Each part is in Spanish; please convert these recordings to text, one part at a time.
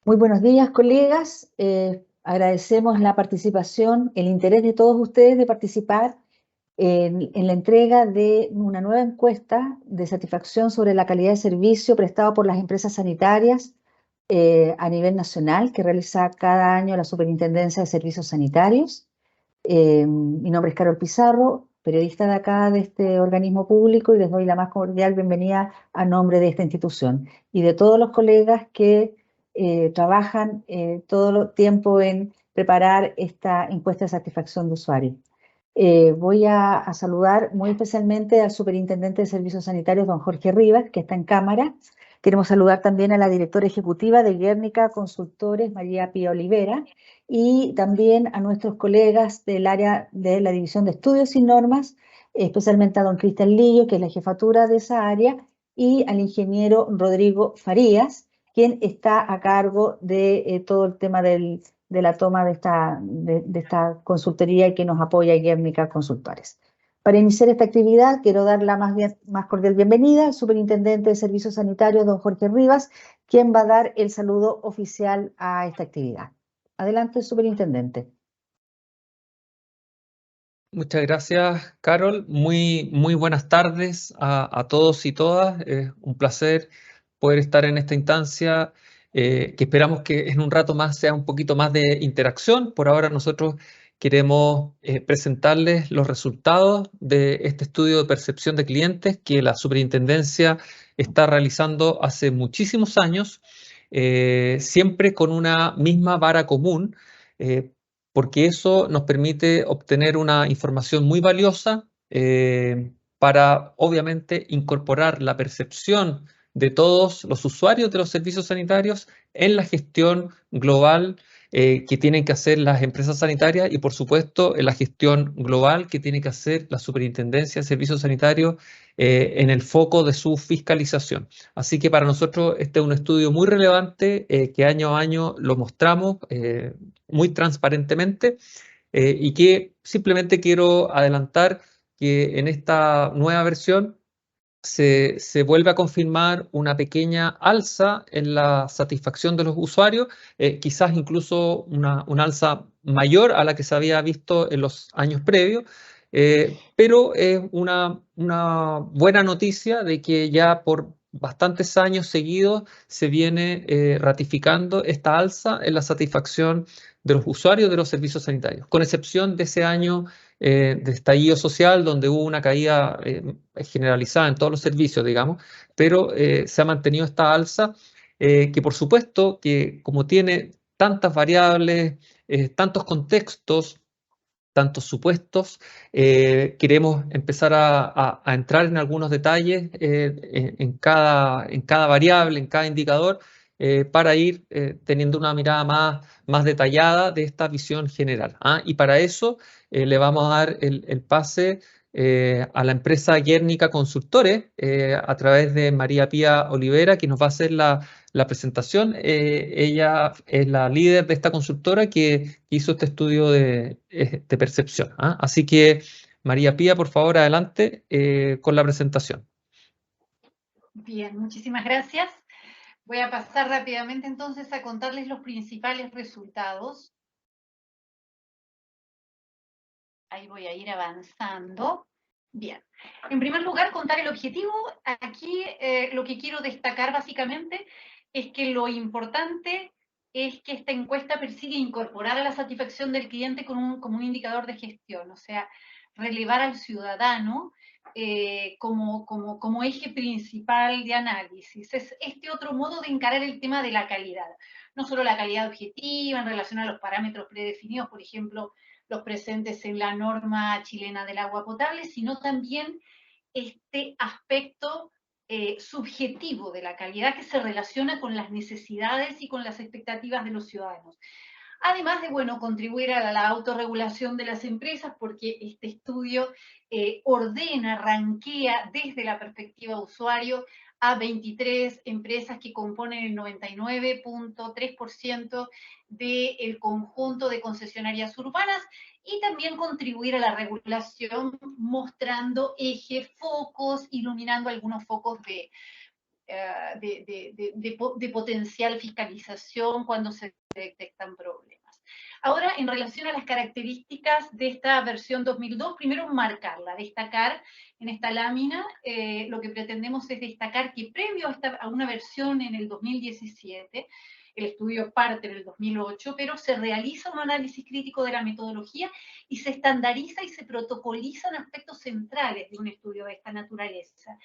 Muy buenos días, colegas. Agradecemos la participación, el interés de todos ustedes de participar en la entrega de una nueva encuesta de satisfacción sobre la calidad de servicio prestado por las empresas sanitarias a nivel nacional que realiza cada año la Superintendencia de Servicios Sanitarios. Mi nombre es Carol Pizarro, periodista de acá, de este organismo público, y les doy la más cordial bienvenida a nombre de esta institución y de todos los colegas que trabajan todo el tiempo en preparar esta encuesta de satisfacción de usuario. Voy a saludar muy especialmente al Superintendente de Servicios Sanitarios, don Jorge Rivas, que está en cámara. Queremos saludar también a la directora ejecutiva de Guernica Consultores, María Pía Olivera, y también a nuestros colegas del área de la División de Estudios y Normas, especialmente a don Cristian Lillo, que es la jefatura de esa área, y al ingeniero Rodrigo Farías, quien está a cargo de todo el tema de la toma de esta consultoría y que nos apoya Guernica Consultores. Para iniciar esta actividad, quiero dar la más cordial bienvenida al Superintendente de Servicios Sanitarios, don Jorge Rivas, quien va a dar el saludo oficial a esta actividad. Adelante, Superintendente. Muchas gracias, Carol. Muy buenas tardes a todos y todas. Es un placer poder estar en esta instancia, que esperamos que en un rato más sea un poquito más de interacción. Por ahora nosotros queremos presentarles los resultados de este estudio de percepción de clientes que la Superintendencia está realizando hace muchísimos años, siempre con una misma vara común. Porque eso nos permite obtener una información muy valiosa para, obviamente, incorporar la percepción de todos los usuarios de los servicios sanitarios en la gestión global que tienen que hacer las empresas sanitarias y, por supuesto, en la gestión global que tiene que hacer la Superintendencia de Servicios Sanitarios en el foco de su fiscalización. Así que para nosotros este es un estudio muy relevante que año a año lo mostramos muy transparentemente y que simplemente quiero adelantar que en esta nueva versión se vuelve a confirmar una pequeña alza en la satisfacción de los usuarios, quizás incluso una alza mayor a la que se había visto en los años previos, pero es una buena noticia de que ya por bastantes años seguidos se viene ratificando esta alza en la satisfacción de los usuarios de los servicios sanitarios, con excepción de ese año de estallido social, donde hubo una caída generalizada en todos los servicios, digamos, pero se ha mantenido esta alza, que por supuesto que como tiene tantas variables, tantos contextos, tantos supuestos, queremos empezar a entrar en algunos detalles en cada variable, en cada indicador, para ir teniendo una mirada más detallada de esta visión general. Y para eso le vamos a dar el pase a la empresa Guernica Consultores a través de María Pía Olivera, que nos va a hacer la presentación. Ella es la líder de esta consultora que hizo este estudio de percepción. Así que, María Pía, por favor, adelante con la presentación. Bien, muchísimas gracias. Voy a pasar rápidamente entonces a contarles los principales resultados. Ahí voy a ir avanzando. Bien, en primer lugar, contar el objetivo. Aquí lo que quiero destacar básicamente es que lo importante es que esta encuesta persigue incorporar a la satisfacción del cliente como un indicador de gestión, o sea, relevar al ciudadano como eje principal de análisis. Es este otro modo de encarar el tema de la calidad. No solo la calidad objetiva en relación a los parámetros predefinidos, por ejemplo, los presentes en la norma chilena del agua potable, sino también este aspecto subjetivo de la calidad que se relaciona con las necesidades y con las expectativas de los ciudadanos. Además de, bueno, contribuir a la autorregulación de las empresas, porque este estudio ordena, ranquea desde la perspectiva usuario a 23 empresas que componen el 99.3% del conjunto de concesionarias urbanas y también contribuir a la regulación mostrando ejes, focos, iluminando algunos focos de potencial fiscalización cuando se detectan problemas. Ahora, en relación a las características de esta versión 2002, primero marcarla, destacar en esta lámina, lo que pretendemos es destacar que previo a una versión en el 2017, el estudio parte en el 2008, pero se realiza un análisis crítico de la metodología y se estandariza y se protocolizan aspectos centrales de un estudio de esta naturaleza,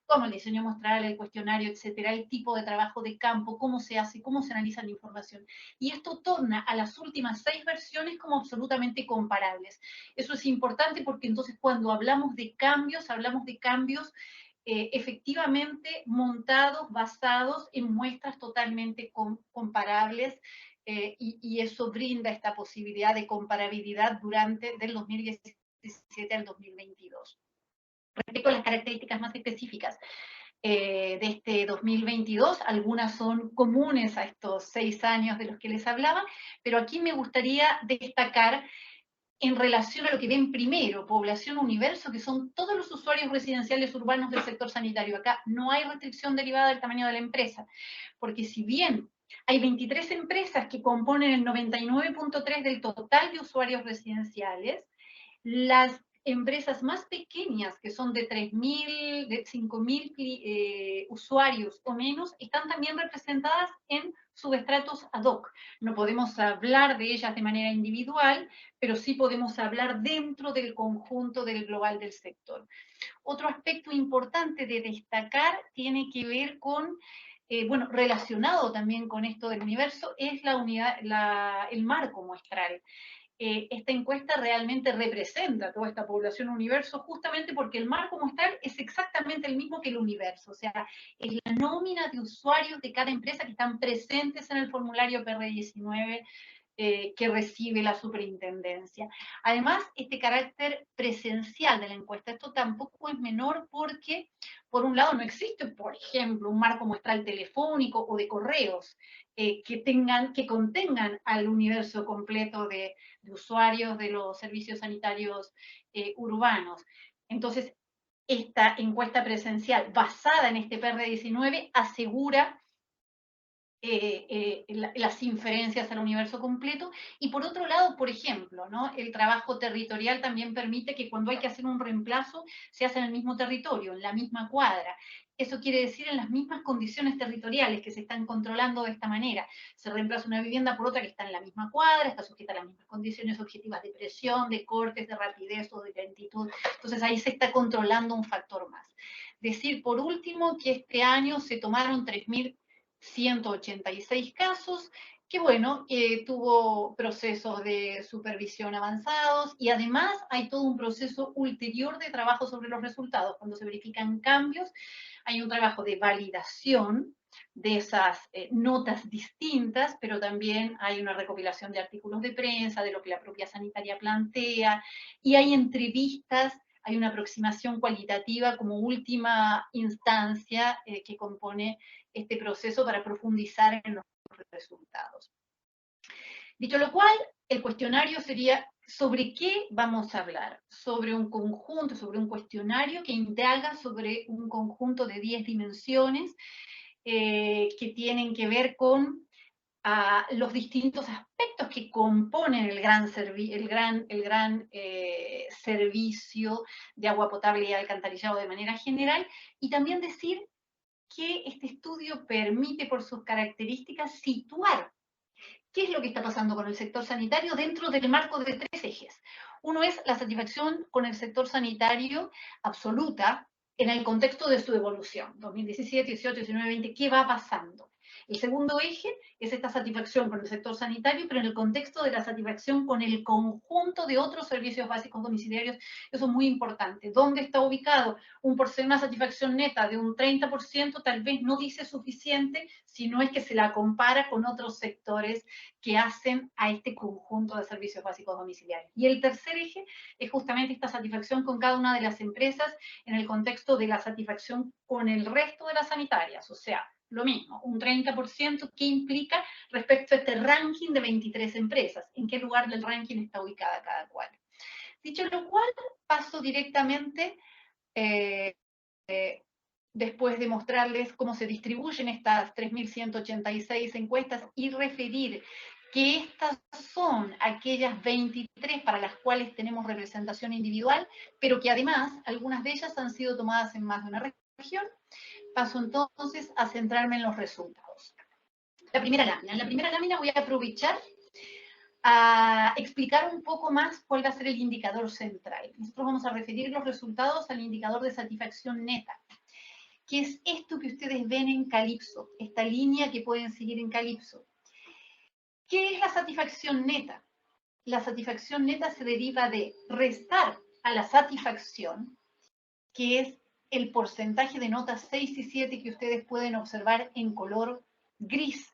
como el diseño muestral, el cuestionario, etcétera, el tipo de trabajo de campo, cómo se hace, cómo se analiza la información. Y esto torna a las últimas 6 versiones como absolutamente comparables. Eso es importante porque entonces cuando hablamos de cambios efectivamente montados, basados en muestras totalmente comparables, y eso brinda esta posibilidad de comparabilidad del 2017 al 2022. Respecto a las características más específicas de este 2022, algunas son comunes a estos 6 años de los que les hablaba, pero aquí me gustaría destacar en relación a lo que ven primero, población universo, que son todos los usuarios residenciales urbanos del sector sanitario. Acá no hay restricción derivada del tamaño de la empresa, porque si bien hay 23 empresas que componen el 99.3% del total de usuarios residenciales, las empresas más pequeñas, que son de 3.000, de 5.000 usuarios o menos, están también representadas en subestratos ad hoc. No podemos hablar de ellas de manera individual, pero sí podemos hablar dentro del conjunto del global del sector. Otro aspecto importante de destacar tiene que ver con, bueno, relacionado también con esto del universo, es el marco muestral. Esta encuesta realmente representa toda esta población universo justamente porque el marco muestral es exactamente el mismo que el universo, o sea, es la nómina de usuarios de cada empresa que están presentes en el formulario PR19 que recibe la superintendencia. Además, este carácter presencial de la encuesta, esto tampoco es menor porque, por un lado, no existe, por ejemplo, un marco muestral telefónico o de correos que contengan al universo completo de usuarios de los servicios sanitarios urbanos. Entonces, esta encuesta presencial basada en este PR19 asegura las inferencias al universo completo, y por otro lado, por ejemplo, ¿no? El trabajo territorial también permite que cuando hay que hacer un reemplazo se hace en el mismo territorio, en la misma cuadra. Eso quiere decir en las mismas condiciones territoriales que se están controlando de esta manera. Se reemplaza una vivienda por otra que está en la misma cuadra, está sujeta a las mismas condiciones objetivas de presión, de cortes, de rapidez o de lentitud. Entonces ahí se está controlando un factor más. Decir, por último, que este año se tomaron 3.186 casos, que bueno, tuvo procesos de supervisión avanzados y además hay todo un proceso ulterior de trabajo sobre los resultados. Cuando se verifican cambios, hay un trabajo de validación de esas notas distintas, pero también hay una recopilación de artículos de prensa, de lo que la propia sanitaria plantea, y hay entrevistas, hay una aproximación cualitativa como última instancia que compone este proceso para profundizar en los resultados. Dicho lo cual, el cuestionario sería ¿sobre qué vamos a hablar? Sobre un conjunto, sobre un cuestionario que indaga sobre un conjunto de 10 dimensiones que tienen que ver con los distintos aspectos que componen el gran servicio de agua potable y alcantarillado de manera general, y también decir que este estudio permite, por sus características, situar qué es lo que está pasando con el sector sanitario dentro del marco de 3 ejes. Uno es la satisfacción con el sector sanitario absoluta en el contexto de su evolución, 2017, 18, 19, 20, ¿qué va pasando? El segundo eje es esta satisfacción con el sector sanitario, pero en el contexto de la satisfacción con el conjunto de otros servicios básicos domiciliarios. Eso es muy importante. ¿Dónde está ubicado? Una satisfacción neta de un 30% tal vez no dice suficiente, si no es que se la compara con otros sectores que hacen a este conjunto de servicios básicos domiciliarios. Y el tercer eje es justamente esta satisfacción con cada una de las empresas en el contexto de la satisfacción con el resto de las sanitarias, o sea, lo mismo, un 30% que implica respecto a este ranking de 23 empresas, en qué lugar del ranking está ubicada cada cual. Dicho lo cual, paso directamente después de mostrarles cómo se distribuyen estas 3.186 encuestas y referir que estas son aquellas 23 para las cuales tenemos representación individual, pero que además algunas de ellas han sido tomadas en más de una región, paso entonces a centrarme en los resultados. La primera lámina. En la primera lámina voy a aprovechar a explicar un poco más cuál va a ser el indicador central. Nosotros vamos a referir los resultados al indicador de satisfacción neta, que es esto que ustedes ven en Calypso, esta línea que pueden seguir en Calypso. ¿Qué es la satisfacción neta? La satisfacción neta se deriva de restar a la satisfacción, que es el porcentaje de notas 6 y 7 que ustedes pueden observar en color gris,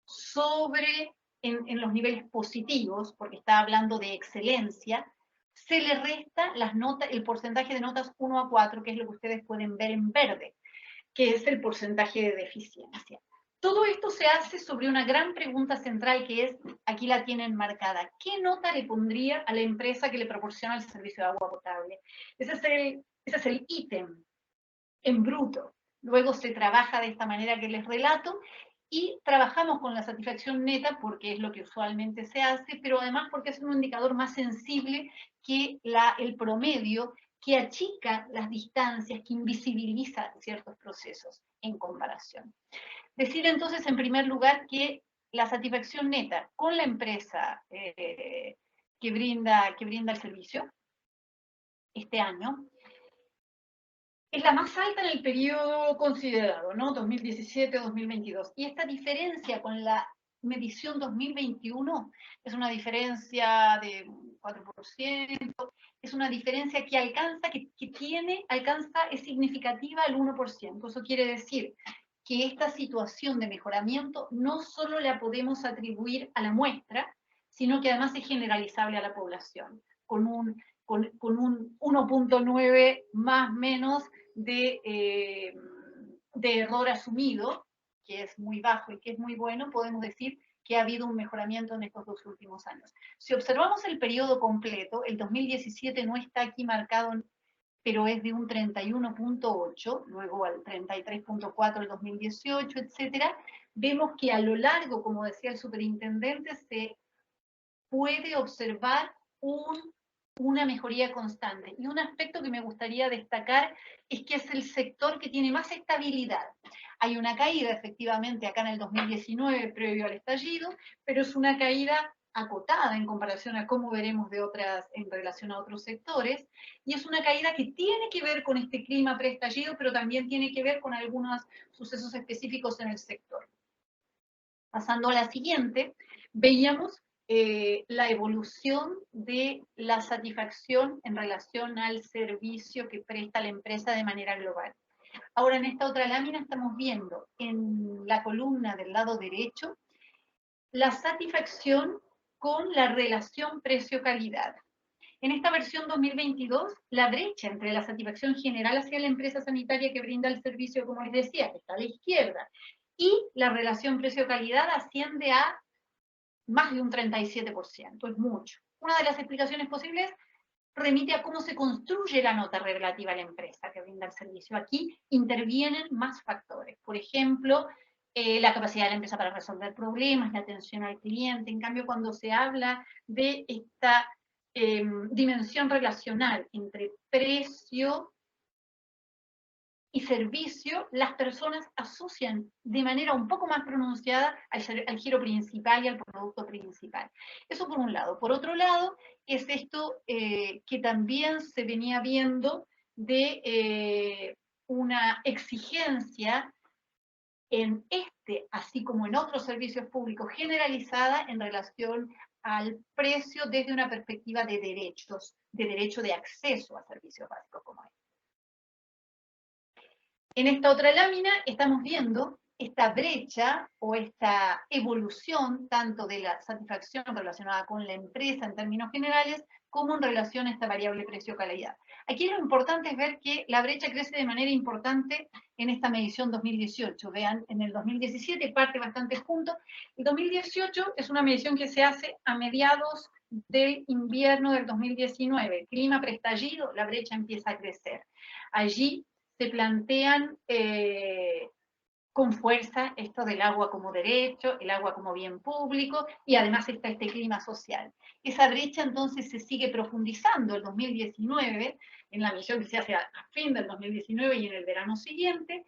sobre en los niveles positivos, porque está hablando de excelencia, se le resta las notas, el porcentaje de notas 1 a 4, que es lo que ustedes pueden ver en verde, que es el porcentaje de deficiencia. Todo esto se hace sobre una gran pregunta central que es, aquí la tienen marcada, ¿qué nota le pondría a la empresa que le proporciona el servicio de agua potable? Ese es el ítem en bruto. Luego se trabaja de esta manera que les relato y trabajamos con la satisfacción neta porque es lo que usualmente se hace, pero además porque es un indicador más sensible que el promedio, que achica las distancias, que invisibiliza ciertos procesos en comparación. Decir entonces, en primer lugar, que la satisfacción neta con la empresa que brinda el servicio este año es la más alta en el periodo considerado, ¿no? 2017-2022. Y esta diferencia con la medición 2021 es una diferencia de 4%, es una diferencia que alcanza, es significativa al 1%. Eso quiere decir que esta situación de mejoramiento no solo la podemos atribuir a la muestra, sino que además es generalizable a la población, con un 1.9 más menos de error asumido, que es muy bajo y que es muy bueno, podemos decir que ha habido un mejoramiento en estos 2 últimos años. Si observamos el periodo completo, el 2017 no está aquí marcado, pero es de un 31.8, luego al 33.4 el 2018, etcétera. Vemos que a lo largo, como decía el superintendente, se puede observar una mejoría constante. Y un aspecto que me gustaría destacar es que es el sector que tiene más estabilidad. Hay una caída, efectivamente, acá en el 2019, previo al estallido, pero es una caída acotada en comparación a cómo veremos en relación a otros sectores, y es una caída que tiene que ver con este clima preestallido, pero también tiene que ver con algunos sucesos específicos en el sector. Pasando a la siguiente, veíamos la evolución de la satisfacción en relación al servicio que presta la empresa de manera global. Ahora, en esta otra lámina estamos viendo en la columna del lado derecho la satisfacción con la relación precio-calidad. En esta versión 2022, la brecha entre la satisfacción general hacia la empresa sanitaria que brinda el servicio, como les decía, que está a la izquierda, y la relación precio-calidad asciende a más de un 37%, es mucho. Una de las explicaciones posibles remite a cómo se construye la nota relativa a la empresa que brinda el servicio. Aquí intervienen más factores. Por ejemplo, la capacidad de la empresa para resolver problemas, la atención al cliente. En cambio, cuando se habla de esta dimensión relacional entre precio y servicio, las personas asocian de manera un poco más pronunciada al giro principal y al producto principal. Eso por un lado. Por otro lado, es esto que también se venía viendo de una exigencia en así como en otros servicios públicos, generalizada en relación al precio desde una perspectiva de derechos, de derecho de acceso a servicios básicos como este. En esta otra lámina estamos viendo esta brecha o esta evolución tanto de la satisfacción relacionada con la empresa en términos generales como en relación a esta variable precio-calidad. Aquí lo importante es ver que la brecha crece de manera importante en esta medición 2018. Vean, en el 2017 parte bastante junto. El 2018 es una medición que se hace a mediados del invierno del 2019. Clima preestallido, la brecha empieza a crecer. Allí se plantean con fuerza esto del agua como derecho, el agua como bien público, y además está este clima social. Esa brecha entonces se sigue profundizando en 2019, en la misión que se hace a fin del 2019 y en el verano siguiente.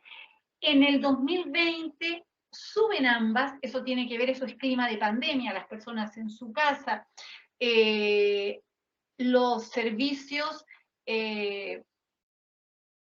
En el 2020 suben ambas, eso tiene que ver, eso es clima de pandemia, las personas en su casa, los servicios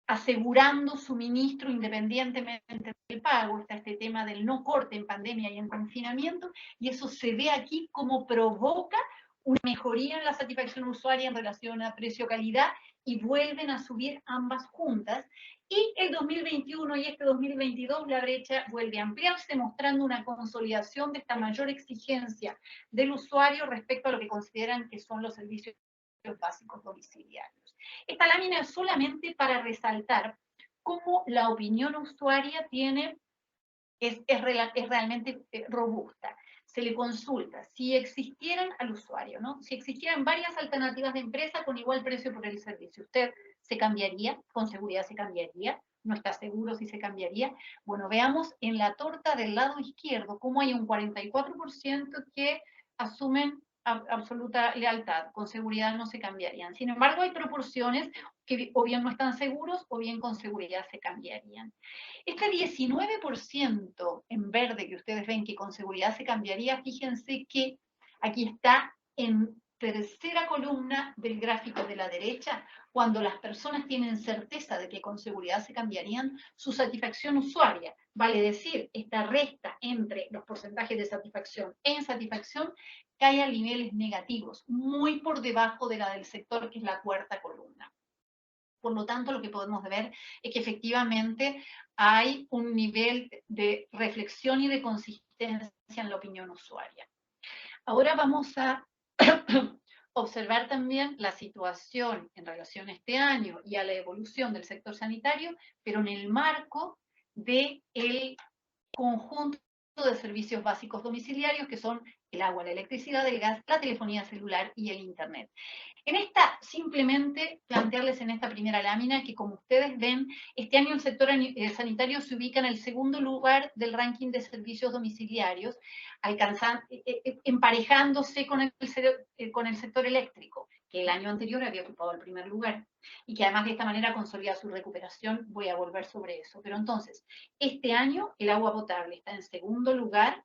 asegurando suministro independientemente del pago. Está este tema del no corte en pandemia y en confinamiento, y eso se ve aquí como provoca una mejoría en la satisfacción usuaria en relación a precio-calidad, y vuelven a subir ambas juntas. Y el 2021 y este 2022 la brecha vuelve a ampliarse, mostrando una consolidación de esta mayor exigencia del usuario respecto a lo que consideran que son los servicios básicos domiciliarios. Esta lámina es solamente para resaltar cómo la opinión usuaria es realmente robusta. Se le consulta si existieran al usuario, ¿no? Si existieran varias alternativas de empresa con igual precio por el servicio, ¿usted se cambiaría? Con seguridad se cambiaría. ¿No está seguro si se cambiaría? Bueno, veamos en la torta del lado izquierdo cómo hay un 44% que asumen absoluta lealtad, con seguridad no se cambiarían. Sin embargo, hay proporciones que o bien no están seguros o bien con seguridad se cambiarían. Este 19% en verde que ustedes ven que con seguridad se cambiaría, fíjense que aquí está en tercera columna del gráfico de la derecha, cuando las personas tienen certeza de que con seguridad se cambiarían, su satisfacción usuaria, vale decir, esta resta entre los porcentajes de satisfacción e insatisfacción, cae a niveles negativos, muy por debajo de la del sector, que es la cuarta columna. Por lo tanto, lo que podemos ver es que efectivamente hay un nivel de reflexión y de consistencia en la opinión usuaria. Ahora vamos a observar también la situación en relación a este año y a la evolución del sector sanitario, pero en el marco del conjunto de servicios básicos domiciliarios, que son el agua, la electricidad, el gas, la telefonía celular y el Internet. En esta, simplemente plantearles en esta primera lámina que, como ustedes ven, este año el sector sanitario se ubica en el segundo lugar del ranking de servicios domiciliarios, emparejándose con el sector eléctrico, que el año anterior había ocupado el primer lugar, y que además de esta manera consolida su recuperación. Voy a volver sobre eso. Pero entonces, este año el agua potable está en segundo lugar,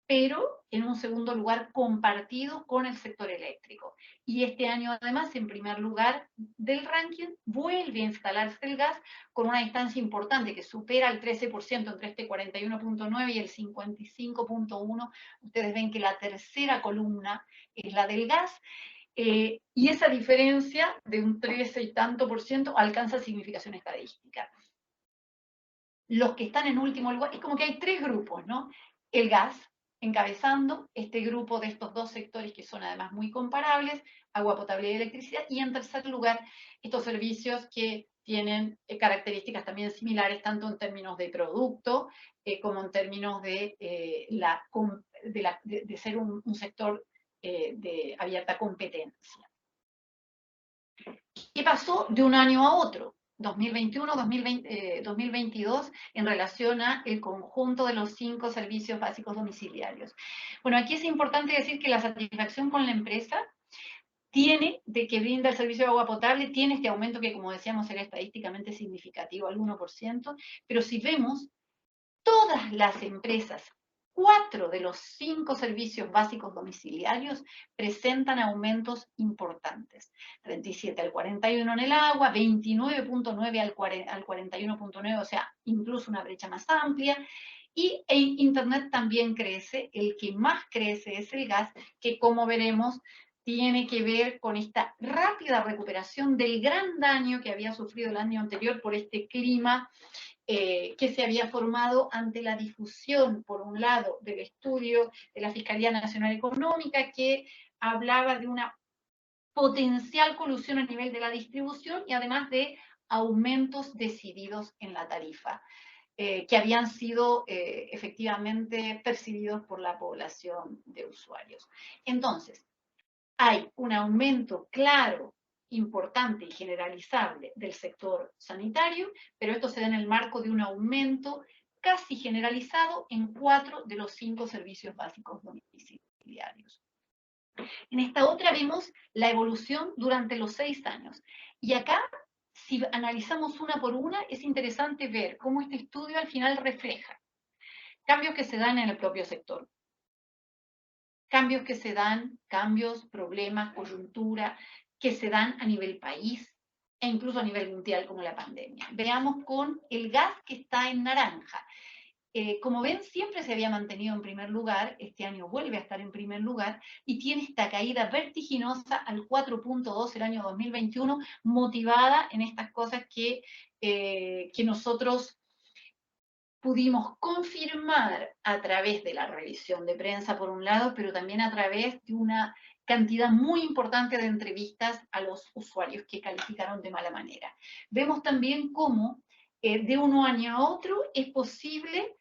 pero en un segundo lugar compartido con el sector eléctrico. Y este año, además, en primer lugar del ranking, vuelve a instalarse el gas con una distancia importante que supera el 13% entre este 41.9 y el 55.1. Ustedes ven que la tercera columna es la del gas, y esa diferencia de un 13 y tanto por ciento alcanza significación estadística. Los que están en último lugar, es como que hay tres grupos, ¿no? El gas, encabezando este grupo de estos dos sectores que son además muy comparables, agua potable y electricidad, y en tercer lugar, estos servicios que tienen características también similares, tanto en términos de producto, como en términos de ser un sector de abierta competencia. ¿Qué pasó de un año a otro? 2021, 2022, en relación a el conjunto de los 5 servicios básicos domiciliarios. Bueno, aquí es importante decir que la satisfacción con la empresa de que brinda el servicio de agua potable, tiene este aumento que, como decíamos, era estadísticamente significativo, al 1%, pero si vemos, todas las empresas, 4 de los 5 servicios básicos domiciliarios presentan aumentos importantes. 37 al 41 en el agua, 29.9 al 41.9, o sea, incluso una brecha más amplia. Y en Internet también crece, el que más crece es el gas, que como veremos tiene que ver con esta rápida recuperación del gran daño que había sufrido el año anterior por este clima que se había formado ante la difusión, por un lado, del estudio de la Fiscalía Nacional Económica, que hablaba de una potencial colusión a nivel de la distribución y además de aumentos decididos en la tarifa, que habían sido efectivamente percibidos por la población de usuarios. Entonces, hay un aumento claro importante y generalizable del sector sanitario, pero esto se da en el marco de un aumento casi generalizado en 4 de los 5 servicios básicos domiciliarios. En esta otra vemos la evolución durante los 6 años. Y acá, si analizamos una por una, es interesante ver cómo este estudio al final refleja cambios que se dan en el propio sector. Cambios que se dan, problemas, coyuntura, que se dan a nivel país e incluso a nivel mundial como la pandemia. Veamos con el gas que está en naranja. Como ven, siempre se había mantenido en primer lugar, este año vuelve a estar en primer lugar, y tiene esta caída vertiginosa al 4.2 el año 2021, motivada en estas cosas que nosotros pudimos confirmar a través de la revisión de prensa, por un lado, pero también a través de una cantidad muy importante de entrevistas a los usuarios que calificaron de mala manera. Vemos también cómo de un año a otro es posible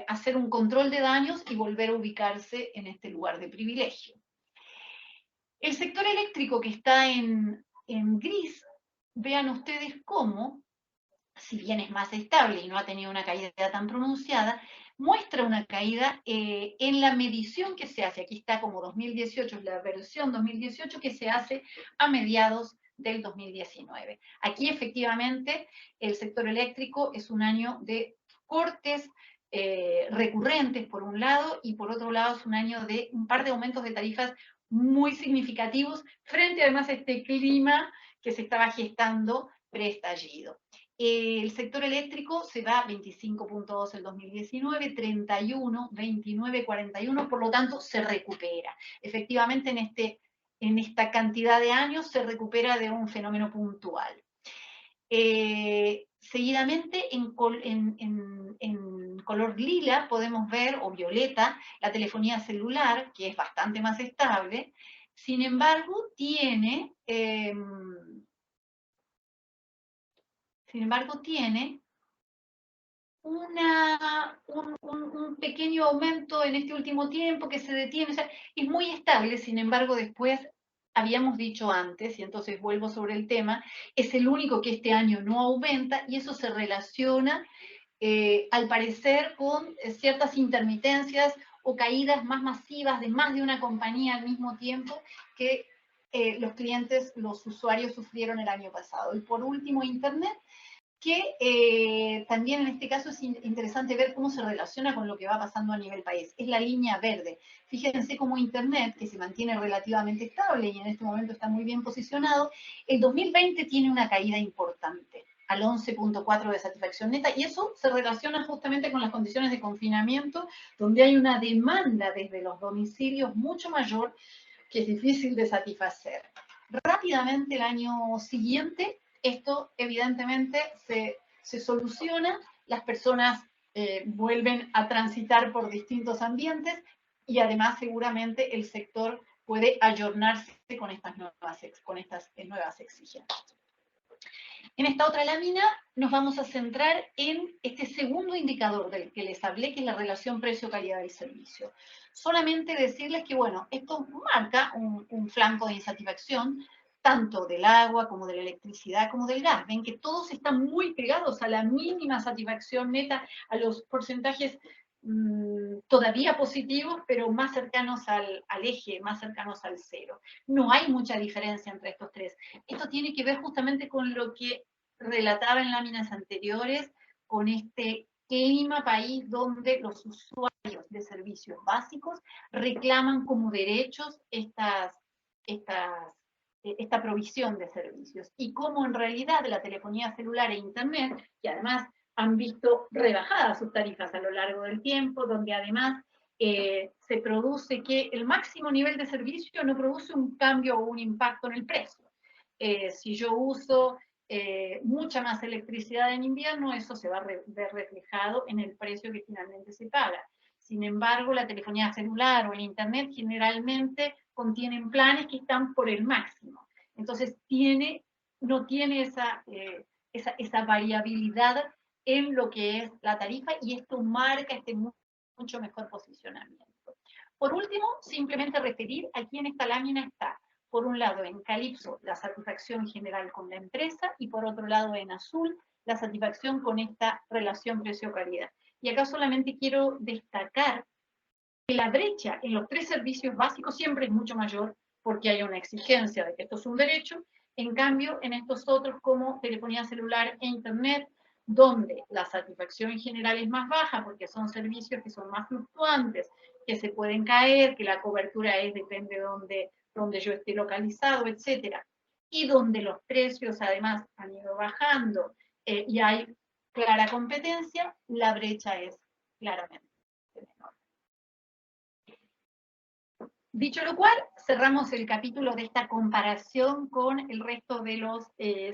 hacer un control de daños y volver a ubicarse en este lugar de privilegio. El sector eléctrico que está en gris, vean ustedes cómo, si bien es más estable y no ha tenido una caída tan pronunciada, muestra una caída en la medición que se hace. Aquí está como 2018, es la versión 2018 que se hace a mediados del 2019. Aquí efectivamente el sector eléctrico es un año de cortes recurrentes por un lado, y por otro lado es un año de un par de aumentos de tarifas muy significativos, frente además a este clima que se estaba gestando preestallido. El sector eléctrico se va 25.2 el 2019, 31, 29, 41, por lo tanto se recupera. Efectivamente en esta cantidad de años se recupera de un fenómeno puntual. Seguidamente en color lila podemos ver, o violeta, la telefonía celular, que es bastante más estable. Sin embargo, tiene un pequeño aumento en este último tiempo que se detiene. O sea, es muy estable, sin embargo, después habíamos dicho antes, y entonces vuelvo sobre el tema, es el único que este año no aumenta, y eso se relaciona, al parecer, con ciertas intermitencias o caídas más masivas de más de una compañía al mismo tiempo que los clientes, los usuarios sufrieron el año pasado. Y por último, Internet, que también en este caso es interesante ver cómo se relaciona con lo que va pasando a nivel país. Es la línea verde. Fíjense cómo Internet, que se mantiene relativamente estable y en este momento está muy bien posicionado, el 2020 tiene una caída importante, al 11.4 de satisfacción neta, y eso se relaciona justamente con las condiciones de confinamiento, donde hay una demanda desde los domicilios mucho mayor, que es difícil de satisfacer. Rápidamente el año siguiente, esto evidentemente se soluciona, las personas vuelven a transitar por distintos ambientes, y además seguramente el sector puede ayornarse con estas nuevas exigencias. En esta otra lámina nos vamos a centrar en este segundo indicador del que les hablé, que es la relación precio-calidad del servicio. Solamente decirles que, bueno, esto marca un flanco de insatisfacción, tanto del agua, como de la electricidad, como del gas. Ven que todos están muy pegados a la mínima satisfacción neta, a los porcentajes todavía positivos, pero más cercanos al eje, más cercanos al cero. No hay mucha diferencia entre estos tres. Esto tiene que ver justamente con lo que relataba en láminas anteriores, con este clima país donde los usuarios de servicios básicos reclaman como derechos esta provisión de servicios, y cómo en realidad la telefonía celular e internet, que además han visto rebajadas sus tarifas a lo largo del tiempo, donde además se produce que el máximo nivel de servicio no produce un cambio o un impacto en el precio. Si yo uso mucha más electricidad en invierno, eso se va a ver reflejado en el precio que finalmente se paga. Sin embargo, la telefonía celular o el internet generalmente contienen planes que están por el máximo. Entonces, no tiene esa variabilidad en lo que es la tarifa, y esto marca este mucho mejor posicionamiento. Por último, simplemente referir, aquí en esta lámina está por un lado en Calypso la satisfacción general con la empresa y por otro lado en azul la satisfacción con esta relación precio-calidad. Y acá solamente quiero destacar que la brecha en los 3 servicios básicos siempre es mucho mayor porque hay una exigencia de que esto es un derecho. En cambio, en estos otros como telefonía celular e internet, donde la satisfacción en general es más baja porque son servicios que son más fluctuantes, que se pueden caer, que la cobertura depende de donde yo esté localizado, etc. Y donde los precios además han ido bajando y hay clara competencia, la brecha es claramente menor. Dicho lo cual, cerramos el capítulo de esta comparación con el resto de los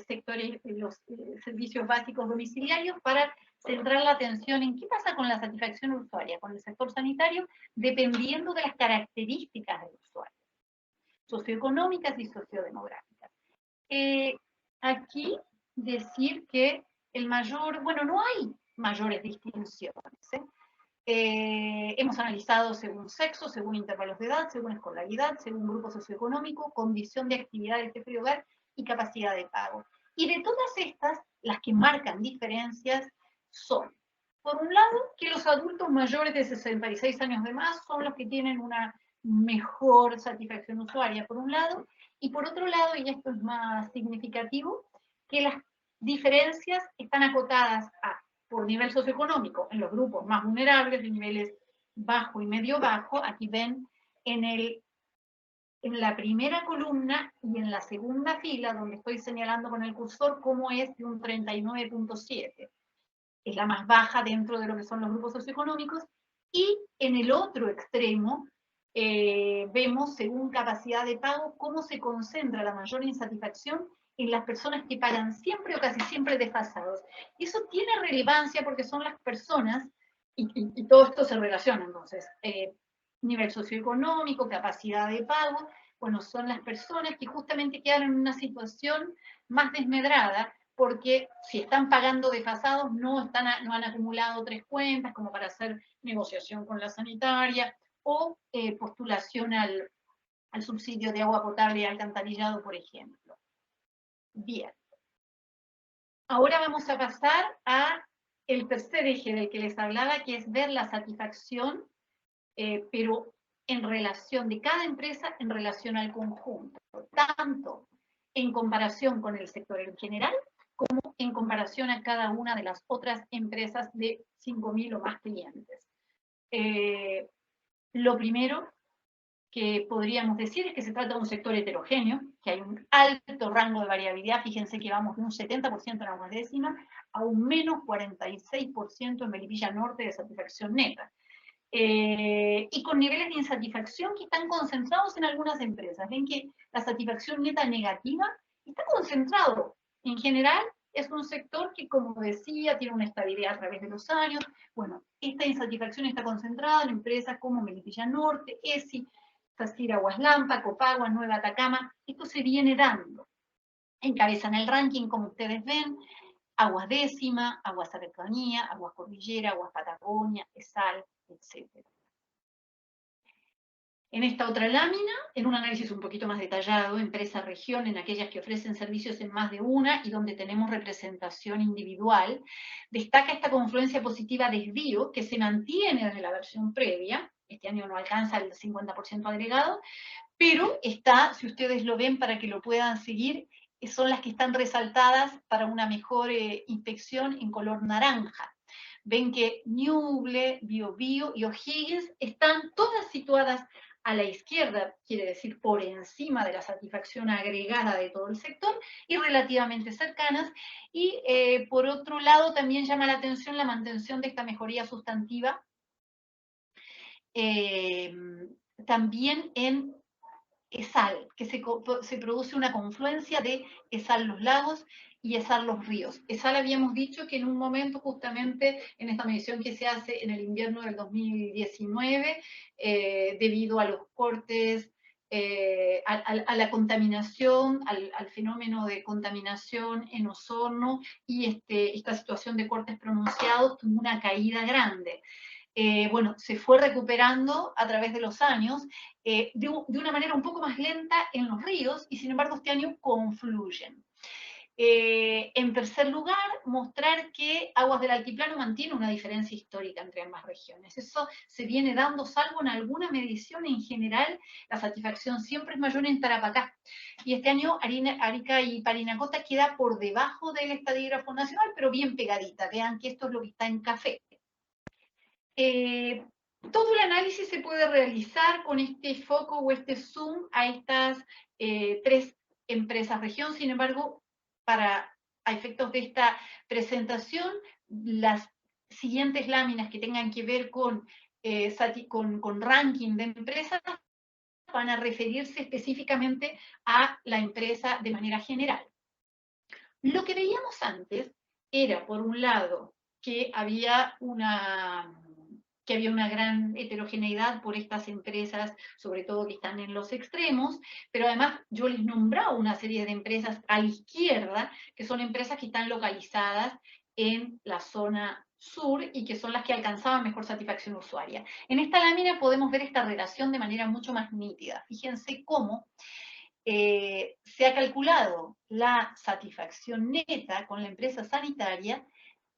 sectores, los servicios básicos domiciliarios para centrar la atención en qué pasa con la satisfacción usuaria, con el sector sanitario, dependiendo de las características del usuario, socioeconómicas y sociodemográficas. Aquí decir que no hay mayores distinciones, hemos analizado según sexo, según intervalos de edad, según escolaridad, según grupo socioeconómico, condición de actividad del jefe de hogar y capacidad de pago. Y de todas estas, las que marcan diferencias son, por un lado, que los adultos mayores de 66 años de más son los que tienen una mejor satisfacción usuaria, por un lado, y por otro lado, y esto es más significativo, que las diferencias están acotadas por nivel socioeconómico, en los grupos más vulnerables, de niveles bajo y medio bajo. Aquí ven en la primera columna y en la segunda fila, donde estoy señalando con el cursor, cómo es de un 39.7. Es la más baja dentro de lo que son los grupos socioeconómicos. Y en el otro extremo, vemos, según capacidad de pago, cómo se concentra la mayor insatisfacción en las personas que pagan siempre o casi siempre desfasados. Y eso tiene relevancia porque son las personas, y todo esto se relaciona entonces, nivel socioeconómico, capacidad de pago, bueno, son las personas que justamente quedan en una situación más desmedrada, porque si están pagando desfasados no han acumulado 3 cuentas como para hacer negociación con la sanitaria o postulación al subsidio de agua potable y alcantarillado, por ejemplo. Bien. Ahora vamos a pasar a el tercer eje del que les hablaba, que es ver la satisfacción, pero en relación de cada empresa en relación al conjunto, tanto en comparación con el sector en general, como en comparación a cada una de las otras empresas de 5.000 o más clientes. Lo primero que podríamos decir es que se trata de un sector heterogéneo, que hay un alto rango de variabilidad. Fíjense que vamos de un 70% en Aguas Décimas a un menos 46% en Melipilla Norte de satisfacción neta. Y con niveles de insatisfacción que están concentrados en algunas empresas. Ven que la satisfacción neta negativa está concentrado. En general, es un sector que, como decía, tiene una estabilidad a través de los años. Bueno, esta insatisfacción está concentrada en empresas como Melipilla Norte, ESI, Sacir Aguas Lampa, Copagua, Nueva Atacama. Esto se viene dando. Encabezan el ranking, como ustedes ven, Aguas Décima, Aguas Cercanía, Aguas Cordillera, Aguas Patagonia, ESAL, etc. En esta otra lámina, en un análisis un poquito más detallado, empresa-región, en aquellas que ofrecen servicios en más de una y donde tenemos representación individual, destaca esta confluencia positiva desvío que se mantiene desde la versión previa. Este año no alcanza el 50% agregado, pero está, si ustedes lo ven para que lo puedan seguir, son las que están resaltadas para una mejor inspección en color naranja. Ven que Ñuble, Biobío y O'Higgins están todas situadas a la izquierda, quiere decir por encima de la satisfacción agregada de todo el sector, y relativamente cercanas. Y por otro lado también llama la atención la mantención de esta mejoría sustantiva también en ESAL, que se produce una confluencia de ESAL Los Lagos y ESAL Los Ríos. ESAL habíamos dicho que en un momento, justamente en esta medición que se hace en el invierno del 2019, debido a los cortes, a la contaminación, al fenómeno de contaminación en Osorno y esta situación de cortes pronunciados, tuvo una caída grande. bueno, se fue recuperando a través de los años de una manera un poco más lenta en los ríos, y sin embargo este año confluyen. En tercer lugar, mostrar que Aguas del Altiplano mantiene una diferencia histórica entre ambas regiones. Eso se viene dando, salvo en alguna medición. En general, la satisfacción siempre es mayor en Tarapacá. Y este año Arica y Parinacota queda por debajo del estadígrafo nacional, pero bien pegadita. Vean que esto es lo que está en café. Todo el análisis se puede realizar con este foco o este zoom a estas tres empresas región. Sin embargo, a efectos de esta presentación, las siguientes láminas que tengan que ver con ranking de empresas van a referirse específicamente a la empresa de manera general. Lo que veíamos antes era, por un lado, que había una gran heterogeneidad por estas empresas, sobre todo que están en los extremos, pero además yo les nombraba una serie de empresas a la izquierda, que son empresas que están localizadas en la zona sur y que son las que alcanzaban mejor satisfacción usuaria. En esta lámina podemos ver esta relación de manera mucho más nítida. Fíjense cómo se ha calculado la satisfacción neta con la empresa sanitaria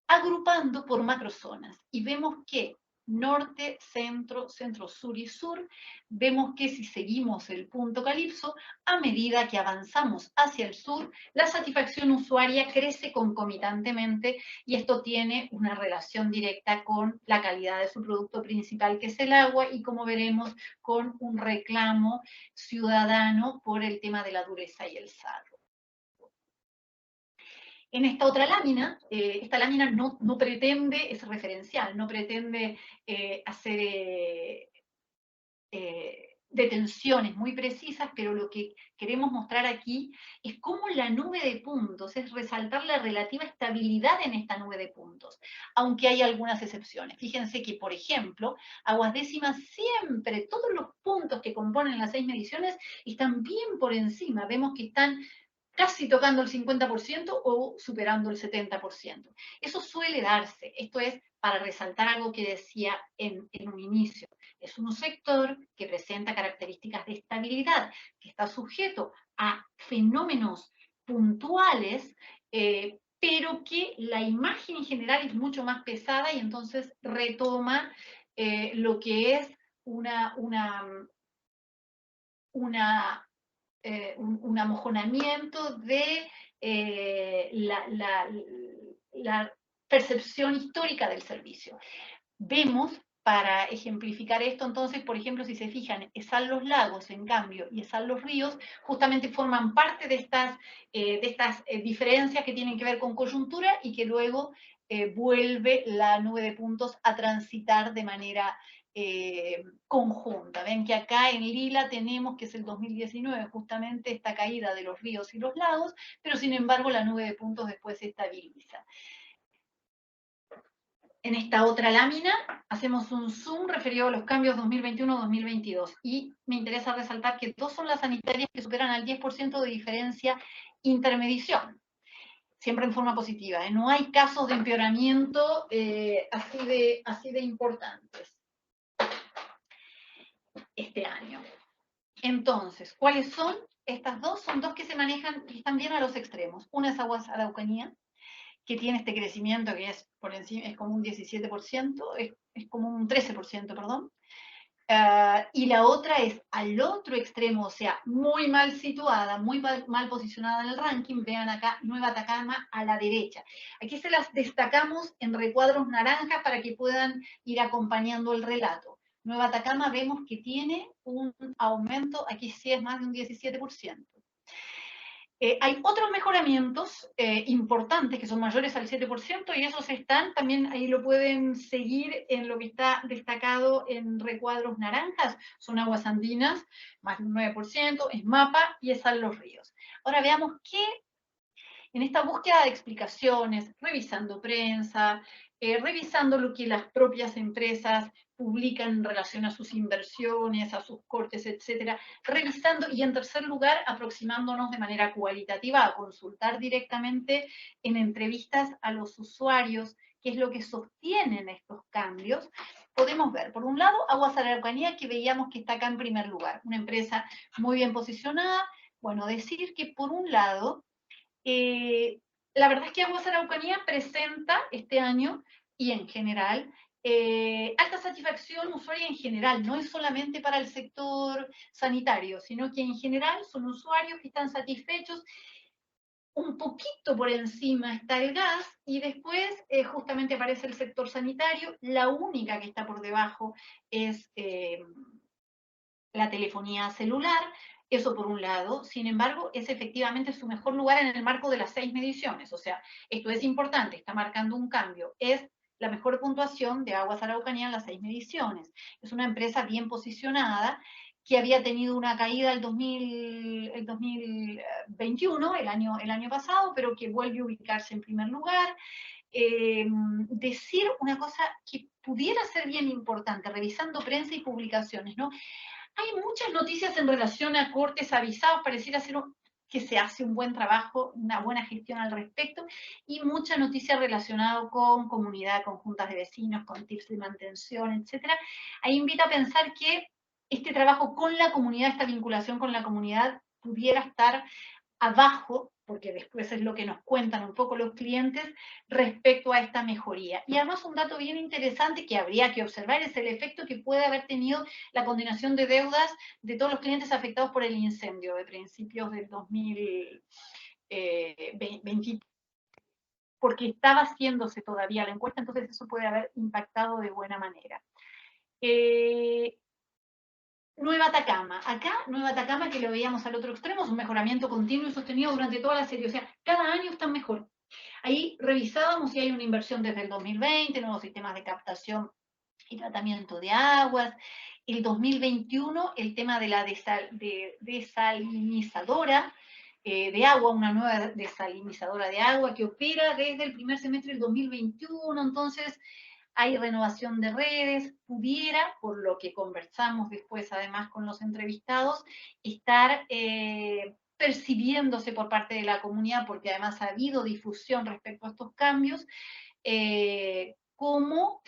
agrupando por macrozonas, y vemos que norte, centro, centro-sur y sur, vemos que si seguimos el punto calipso, a medida que avanzamos hacia el sur, la satisfacción usuaria crece concomitantemente, y esto tiene una relación directa con la calidad de su producto principal, que es el agua, y como veremos, con un reclamo ciudadano por el tema de la dureza y el sarro. En esta otra lámina, esta lámina no pretende, es referencial, no pretende hacer detenciones muy precisas, pero lo que queremos mostrar aquí es cómo la nube de puntos, es resaltar la relativa estabilidad en esta nube de puntos, aunque hay algunas excepciones. Fíjense que, por ejemplo, Aguas Décimas siempre, todos los puntos que componen las 6 mediciones están bien por encima, vemos que están casi tocando el 50% o superando el 70%. Eso suele darse. Esto es para resaltar algo que decía en un inicio. Es un sector que presenta características de estabilidad, que está sujeto a fenómenos puntuales, pero que la imagen en general es mucho más pesada, y entonces retoma lo que es un amojonamiento de la percepción histórica del servicio. Vemos, para ejemplificar esto, entonces, por ejemplo, si se fijan, ESAL Los Lagos, en cambio, y ESAL Los Ríos, justamente forman parte de estas diferencias que tienen que ver con coyuntura, y que luego vuelve la nube de puntos a transitar de manera conjunta. Ven que acá en lila tenemos que es el 2019, justamente esta caída de los ríos y los lagos, pero sin embargo la nube de puntos después se estabiliza. En esta otra lámina hacemos un zoom referido a los cambios 2021-2022, y me interesa resaltar que dos son las sanitarias que superan al 10% de diferencia intermedición, siempre en forma positiva. No hay casos de empeoramiento así de importantes este año. Entonces, ¿cuáles son? Estas dos son dos que se manejan y están bien a los extremos. Una es Aguas Araucanía, que tiene este crecimiento que es por encima, es como un 17%, es como un 13%, perdón. Y la otra es al otro extremo, o sea, muy mal situada, muy mal posicionada en el ranking. Vean acá, Nueva Atacama a la derecha. Aquí se las destacamos en recuadros naranjas para que puedan ir acompañando el relato. Nueva Atacama vemos que tiene un aumento, aquí sí es más de un 17%. Hay otros mejoramientos importantes que son mayores al 7%, y esos están, también ahí lo pueden seguir en lo que está destacado en recuadros naranjas. Son Aguas Andinas, más de un 9%, es MAPA y es Los Ríos. Ahora veamos qué, en esta búsqueda de explicaciones, revisando prensa, revisando lo que las propias empresas publican en relación a sus inversiones, a sus cortes, etcétera, revisando, y en tercer lugar, aproximándonos de manera cualitativa a consultar directamente en entrevistas a los usuarios qué es lo que sostienen estos cambios. podemos ver, por un lado, Aguas Araucanía, que veíamos que está acá en primer lugar, una empresa muy bien posicionada. Bueno, decir que por un lado, la verdad es que Aguas Araucanía presenta este año y en general alta satisfacción usuaria en general, no es solamente para el sector sanitario, sino que en general son usuarios que están satisfechos. Un poquito por encima está el gas y después justamente aparece el sector sanitario. La única que está por debajo es la telefonía celular. Eso por un lado. Sin embargo, es efectivamente su mejor lugar en el marco de las 6 mediciones. O sea, esto es importante, está marcando un cambio. Es la mejor puntuación de Aguas Araucanía en las 6 mediciones. Es una empresa bien posicionada que había tenido una caída el 2021, el año pasado, pero que vuelve a ubicarse en primer lugar. Decir una cosa que pudiera ser bien importante, revisando prensa y publicaciones, ¿no? Hay muchas noticias en relación a cortes avisados, pareciera ser que se hace un buen trabajo, una buena gestión al respecto, y mucha noticia relacionada con comunidad, con juntas de vecinos, con tips de mantención, etc. Ahí invita a pensar que este trabajo con la comunidad, esta vinculación con la comunidad, pudiera estar abajo, porque después es lo que nos cuentan un poco los clientes respecto a esta mejoría. Y además un dato bien interesante que habría que observar es el efecto que puede haber tenido la condonación de deudas de todos los clientes afectados por el incendio de principios del 2020, porque estaba haciéndose todavía la encuesta, entonces eso puede haber impactado de buena manera. Nueva Atacama. Acá, Nueva Atacama, que lo veíamos al otro extremo, es un mejoramiento continuo y sostenido durante toda la serie. O sea, cada año están mejor. Ahí revisábamos si hay una inversión desde el 2020, nuevos sistemas de captación y tratamiento de aguas. El 2021, el tema de la desalinizadora de agua, una nueva desalinizadora de agua que opera desde el primer semestre del 2021. Entonces, hay renovación de redes, pudiera, por lo que conversamos después además con los entrevistados, estar percibiéndose por parte de la comunidad, porque además ha habido difusión respecto a estos cambios, como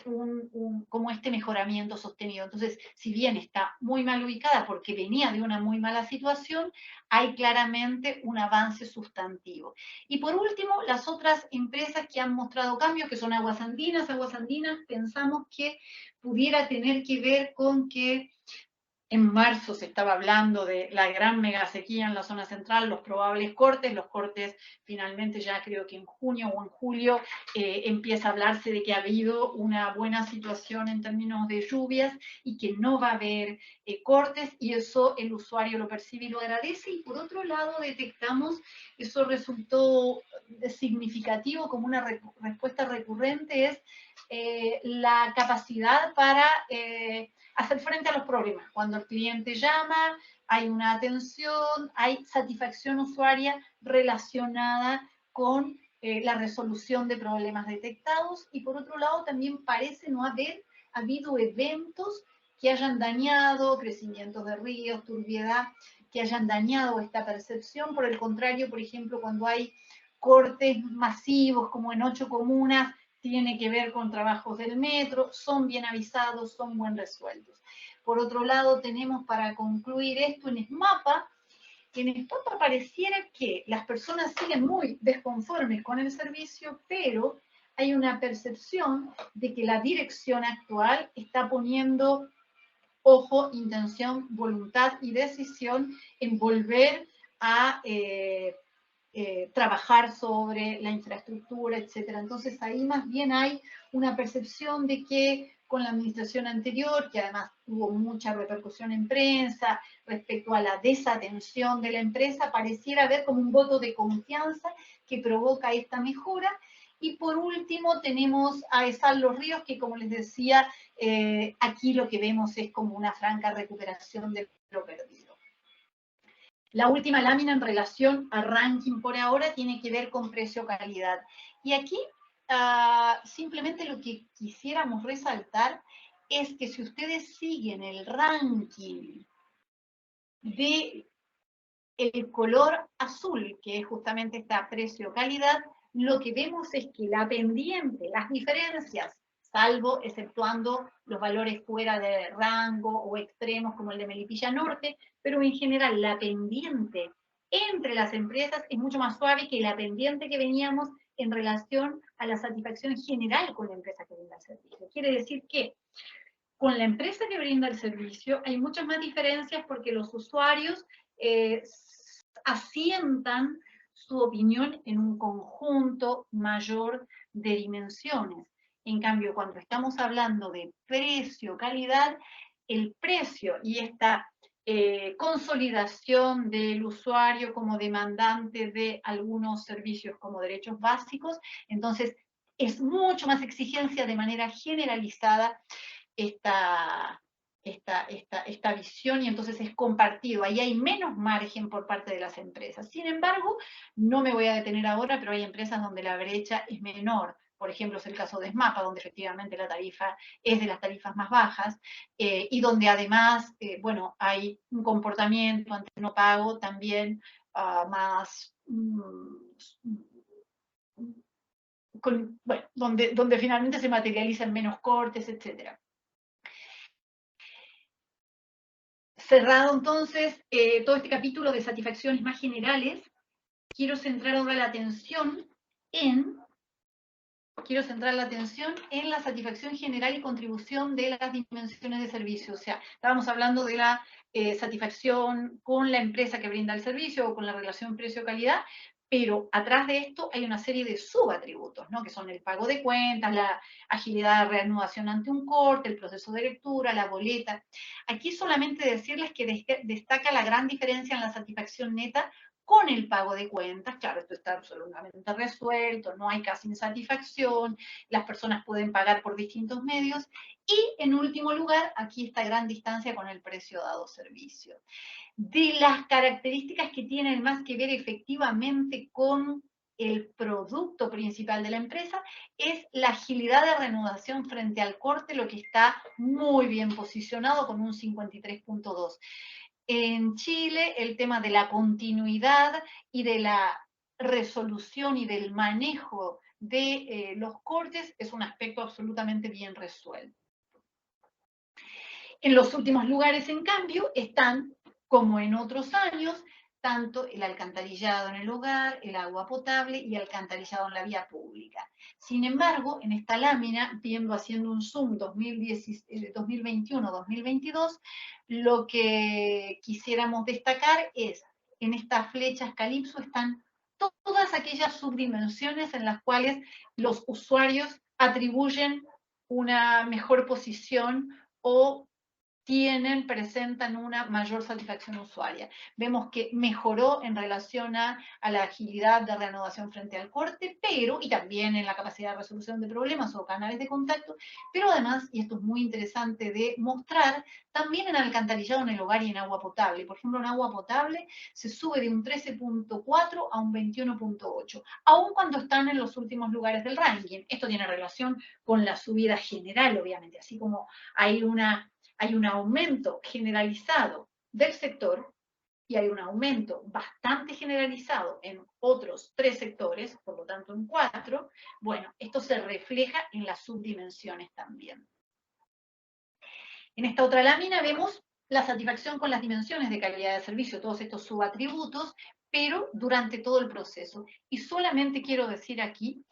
este mejoramiento sostenido. Entonces, si bien está muy mal ubicada porque venía de una muy mala situación, hay claramente un avance sustantivo. Y por último, las otras empresas que han mostrado cambios, que son Aguas Andinas. Aguas Andinas pensamos que pudiera tener que ver con que en marzo se estaba hablando de la gran mega sequía en la zona central, los probables cortes. Los cortes finalmente ya creo que en junio o en julio empieza a hablarse de que ha habido una buena situación en términos de lluvias y que no va a haber cortes, y eso el usuario lo percibe y lo agradece. Y por otro lado detectamos, eso resultó significativo como una respuesta recurrente, es la capacidad para hacer frente a los problemas. Cuando el cliente llama, hay una atención, hay satisfacción usuaria relacionada con la resolución de problemas detectados. Y por otro lado, también parece no haber habido eventos que hayan dañado, crecimientos de ríos, turbiedad, que hayan dañado esta percepción. Por el contrario, por ejemplo, cuando hay cortes masivos, como en 8 comunas, tiene que ver con trabajos del metro, son bien avisados, son bien resueltos. Por otro lado, tenemos para concluir esto en SMAPA. En SMAPA pareciera que las personas siguen muy desconformes con el servicio, pero hay una percepción de que la dirección actual está poniendo ojo, intención, voluntad y decisión en volver a trabajar sobre la infraestructura, etcétera. Entonces ahí más bien hay una percepción de que con la administración anterior, que además tuvo mucha repercusión en prensa respecto a la desatención de la empresa, pareciera haber como un voto de confianza que provoca esta mejora. Y por último tenemos a ESAL Los Ríos, que como les decía, aquí lo que vemos es como una franca recuperación de lo perdido. La última lámina en relación a ranking por ahora tiene que ver con precio-calidad. Y aquí simplemente lo que quisiéramos resaltar es que si ustedes siguen el ranking de el color azul, que es justamente esta precio-calidad, lo que vemos es que la pendiente, las diferencias salvo, exceptuando los valores fuera de rango o extremos como el de Melipilla Norte, pero en general la pendiente entre las empresas es mucho más suave que la pendiente que veníamos en relación a la satisfacción general con la empresa que brinda el servicio. Quiere decir que con la empresa que brinda el servicio hay muchas más diferencias porque los usuarios asientan su opinión en un conjunto mayor de dimensiones. En cambio, cuando estamos hablando de precio-calidad, el precio y esta consolidación del usuario como demandante de algunos servicios como derechos básicos, entonces es mucho más exigencia de manera generalizada esta visión y entonces es compartido. Ahí hay menos margen por parte de las empresas. Sin embargo, no me voy a detener ahora, pero hay empresas donde la brecha es menor. Por ejemplo, es el caso de SMAPA, donde efectivamente la tarifa es de las tarifas más bajas y donde además, bueno, hay un comportamiento ante no pago también más... bueno, donde finalmente se materializan menos cortes, etcétera. Cerrado entonces todo este capítulo de satisfacciones más generales, quiero centrar ahora la atención en la satisfacción general y contribución de las dimensiones de servicio. O sea, estábamos hablando de la satisfacción con la empresa que brinda el servicio o con la relación precio-calidad, pero atrás de esto hay una serie de subatributos, ¿no? Que son el pago de cuentas, la agilidad de reanudación ante un corte, el proceso de lectura, la boleta. Aquí solamente decirles que destaca la gran diferencia en la satisfacción neta con el pago de cuentas. Claro, esto está absolutamente resuelto, no hay casi insatisfacción, las personas pueden pagar por distintos medios. Y en último lugar, aquí está gran distancia con el precio dado servicio. De las características que tienen más que ver efectivamente con el producto principal de la empresa es la agilidad de reanudación frente al corte, lo que está muy bien posicionado con un 53.2. En Chile, el tema de la continuidad y de la resolución y del manejo de los cortes es un aspecto absolutamente bien resuelto. En los últimos lugares, en cambio, están, como en otros años, tanto el alcantarillado en el hogar, el agua potable y el alcantarillado en la vía pública. Sin embargo, en esta lámina, haciendo un zoom 2021-2022, lo que quisiéramos destacar es, en estas flechas calipso están todas aquellas subdimensiones en las cuales los usuarios atribuyen una mejor posición o presentan una mayor satisfacción usuaria. Vemos que mejoró en relación a la agilidad de reanudación frente al corte, pero, y también en la capacidad de resolución de problemas o canales de contacto, pero además, y esto es muy interesante de mostrar, también en alcantarillado en el hogar y en agua potable. Por ejemplo, en agua potable se sube de un 13.4 a un 21.8, aun cuando están en los últimos lugares del ranking. Esto tiene relación con la subida general, obviamente, así como hay un aumento generalizado del sector y hay un aumento bastante generalizado en otros 3 sectores, por lo tanto en 4, bueno, esto se refleja en las subdimensiones también. En esta otra lámina vemos la satisfacción con las dimensiones de calidad de servicio, todos estos subatributos, pero durante todo el proceso. Y solamente quiero decir aquí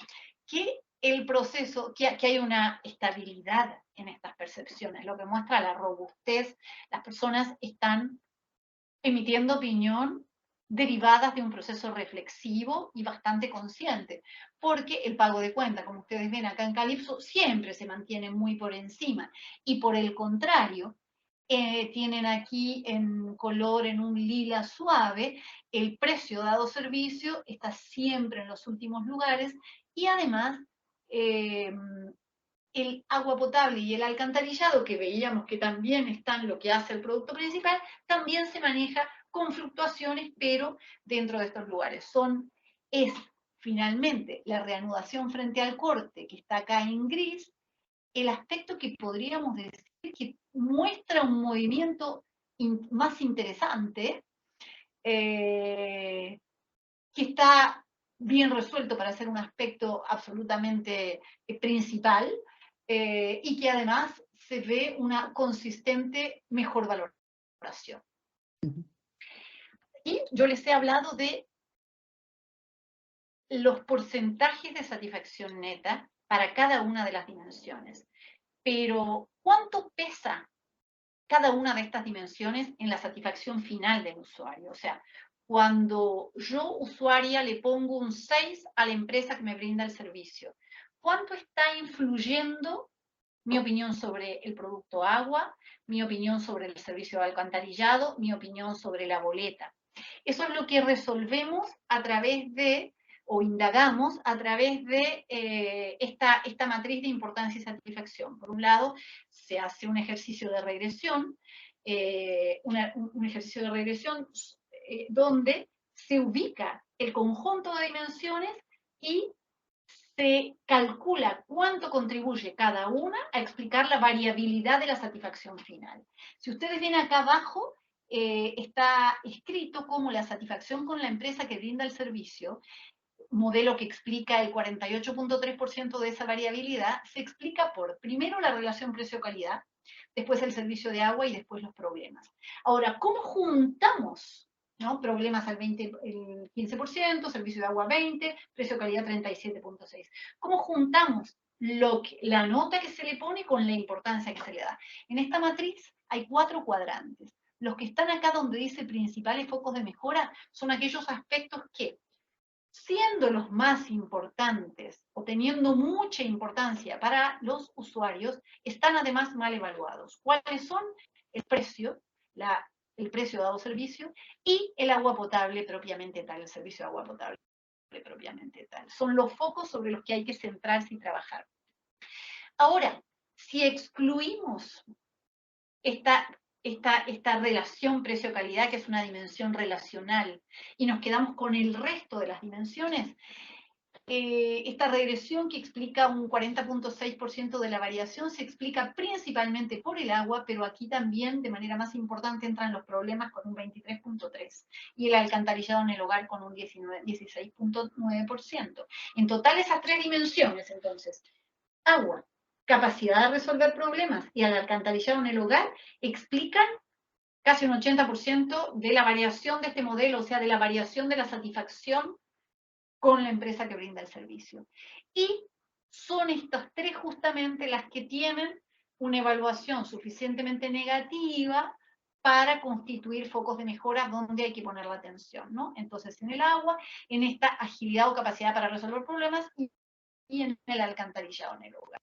que el proceso, que hay una estabilidad en estas percepciones, lo que muestra la robustez. Las personas están emitiendo opinión derivadas de un proceso reflexivo y bastante consciente, porque el pago de cuenta, como ustedes ven acá en Calipso, siempre se mantiene muy por encima, y por el contrario, tienen aquí en color, en un lila suave, el precio dado servicio está siempre en los últimos lugares, y además el agua potable y el alcantarillado, que veíamos que también están lo que hace el producto principal, también se maneja con fluctuaciones, pero dentro de estos lugares. Es finalmente la reanudación frente al corte, que está acá en gris, el aspecto que podríamos decir que muestra un movimiento más interesante, que está bien resuelto para ser un aspecto absolutamente principal, y que además se ve una consistente mejor valoración. Y yo les he hablado de los porcentajes de satisfacción neta para cada una de las dimensiones. Pero, ¿cuánto pesa cada una de estas dimensiones en la satisfacción final del usuario? O sea, cuando yo, usuaria, le pongo un 6 a la empresa que me brinda el servicio, ¿cuánto está influyendo mi opinión sobre el producto agua, mi opinión sobre el servicio de alcantarillado, mi opinión sobre la boleta? Eso es lo que resolvemos a través de, o indagamos a través de esta matriz de importancia y satisfacción. Por un lado, se hace un ejercicio de regresión, donde se ubica el conjunto de dimensiones y se calcula cuánto contribuye cada una a explicar la variabilidad de la satisfacción final. Si ustedes ven acá abajo, está escrito cómo la satisfacción con la empresa que brinda el servicio, modelo que explica el 48.3% de esa variabilidad, se explica por, primero, la relación precio-calidad, después el servicio de agua y después los problemas. Ahora, ¿cómo juntamos, ¿no? Problemas al 15%, servicio de agua 20%, precio-calidad 37.6%? ¿Cómo juntamos la nota que se le pone con la importancia que se le da? En esta matriz hay 4 cuadrantes. Los que están acá donde dice principales focos de mejora son aquellos aspectos que, siendo los más importantes o teniendo mucha importancia para los usuarios, están además mal evaluados. ¿Cuáles son? El precio, el precio dado servicio, y el agua potable propiamente tal, el servicio de agua potable propiamente tal. Son los focos sobre los que hay que centrarse y trabajar. Ahora, si excluimos esta relación precio-calidad, que es una dimensión relacional, y nos quedamos con el resto de las dimensiones, esta regresión que explica un 40.6% de la variación se explica principalmente por el agua, pero aquí también de manera más importante entran los problemas con un 23.3% y el alcantarillado en el hogar con un 16.9%. En total esas 3 dimensiones, entonces, agua, capacidad de resolver problemas y el alcantarillado en el hogar, explican casi un 80% de la variación de este modelo, o sea, de la variación de la satisfacción con la empresa que brinda el servicio. Y son estas 3 justamente las que tienen una evaluación suficientemente negativa para constituir focos de mejora donde hay que poner la atención, ¿no? Entonces, en el agua, en esta agilidad o capacidad para resolver problemas y en el alcantarillado en el hogar.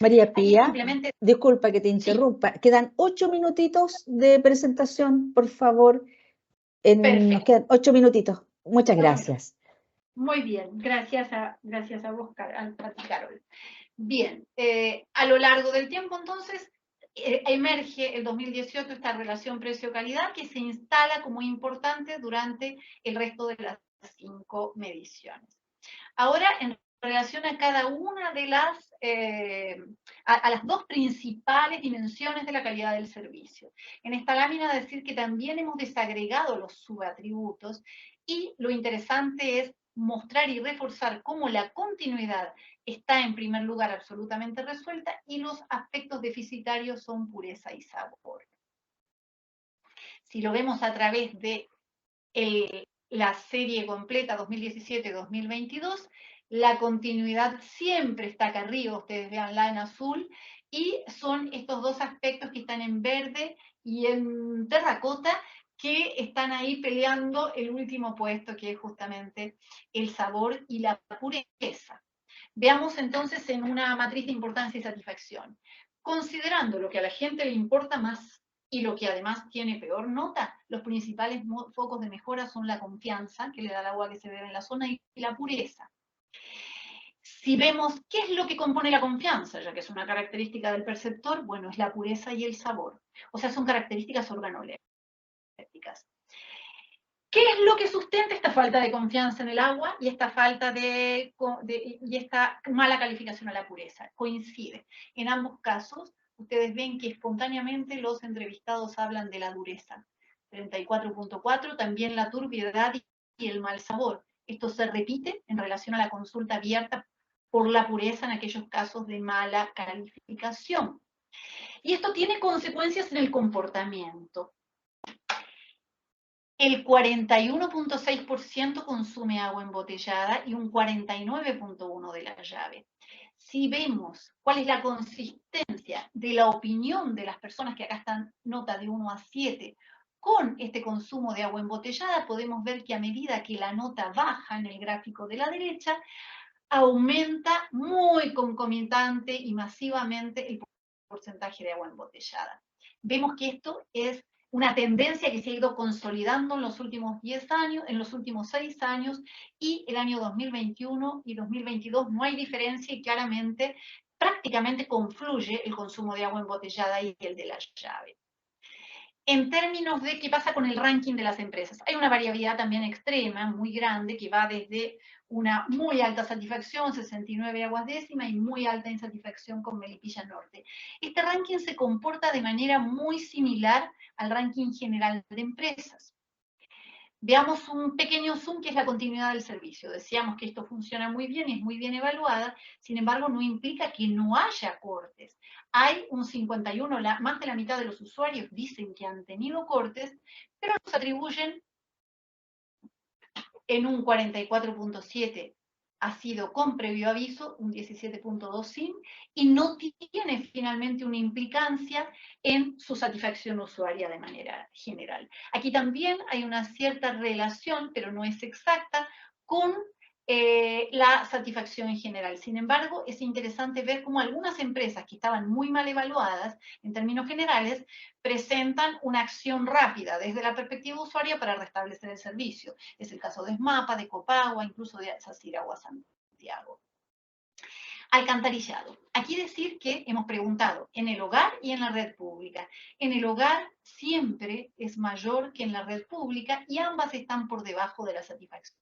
María Pía, simplemente... disculpa que te interrumpa. Sí. Quedan 8 minutitos de presentación, por favor. Nos quedan 8 minutitos. Muchas gracias. Muy bien, gracias a vos, Carol. Bien, a lo largo del tiempo, entonces, emerge el 2018 esta relación precio-calidad que se instala como importante durante el resto de las 5 mediciones. Ahora, en relación a cada una de las, a las 2 principales dimensiones de la calidad del servicio. En esta lámina decir que también hemos desagregado los subatributos y lo interesante es mostrar y reforzar cómo la continuidad está en primer lugar absolutamente resuelta y los aspectos deficitarios son pureza y sabor. Si lo vemos a través de la serie completa 2017-2022, la continuidad siempre está acá arriba, ustedes veanla en azul, y son estos 2 aspectos que están en verde y en terracota, que están ahí peleando el último puesto, que es justamente el sabor y la pureza. Veamos entonces en una matriz de importancia y satisfacción. Considerando lo que a la gente le importa más y lo que además tiene peor nota, los principales focos de mejora son la confianza, que le da el agua que se bebe en la zona, y la pureza. Si vemos qué es lo que compone la confianza, ya que es una característica del perceptor, bueno, es la pureza y el sabor. O sea, son características organolépticas. ¿Qué es lo que sustenta esta falta de confianza en el agua y esta falta y esta mala calificación a la pureza? Coincide. En ambos casos, ustedes ven que espontáneamente los entrevistados hablan de la dureza. 34.4, también la turbiedad y el mal sabor. Esto se repite en relación a la consulta abierta por la pureza en aquellos casos de mala calificación. Y esto tiene consecuencias en el comportamiento. El 41.6% consume agua embotellada y un 49.1% de la llave. Si vemos cuál es la consistencia de la opinión de las personas, que acá están nota de 1 a 7, con este consumo de agua embotellada, podemos ver que a medida que la nota baja en el gráfico de la derecha, aumenta muy concomitante y masivamente el porcentaje de agua embotellada. Vemos que esto es una tendencia que se ha ido consolidando en los últimos 10 años, en los últimos 6 años, y el año 2021 y 2022 no hay diferencia y claramente, prácticamente confluye el consumo de agua embotellada y el de la llave. En términos de qué pasa con el ranking de las empresas, hay una variabilidad también extrema, muy grande, que va desde una muy alta satisfacción, 69 aguas décimas, y muy alta insatisfacción con Melipilla Norte. Este ranking se comporta de manera muy similar al ranking general de empresas. Veamos un pequeño zoom, que es la continuidad del servicio. Decíamos que esto funciona muy bien y es muy bien evaluada, sin embargo no implica que no haya cortes. Hay un 51, más de la mitad de los usuarios dicen que han tenido cortes, pero los atribuyen en un 44.7%. Ha sido con previo aviso, un 17.2% sin, y no tiene finalmente una implicancia en su satisfacción usuaria de manera general. Aquí también hay una cierta relación, pero no es exacta, con la satisfacción en general. Sin embargo, es interesante ver cómo algunas empresas que estaban muy mal evaluadas en términos generales presentan una acción rápida desde la perspectiva usuaria para restablecer el servicio. Es el caso de SMAPA, de Copagua, incluso de SACIR Agua Santiago. Alcantarillado. Aquí decir que hemos preguntado en el hogar y en la red pública. En el hogar siempre es mayor que en la red pública y ambas están por debajo de la satisfacción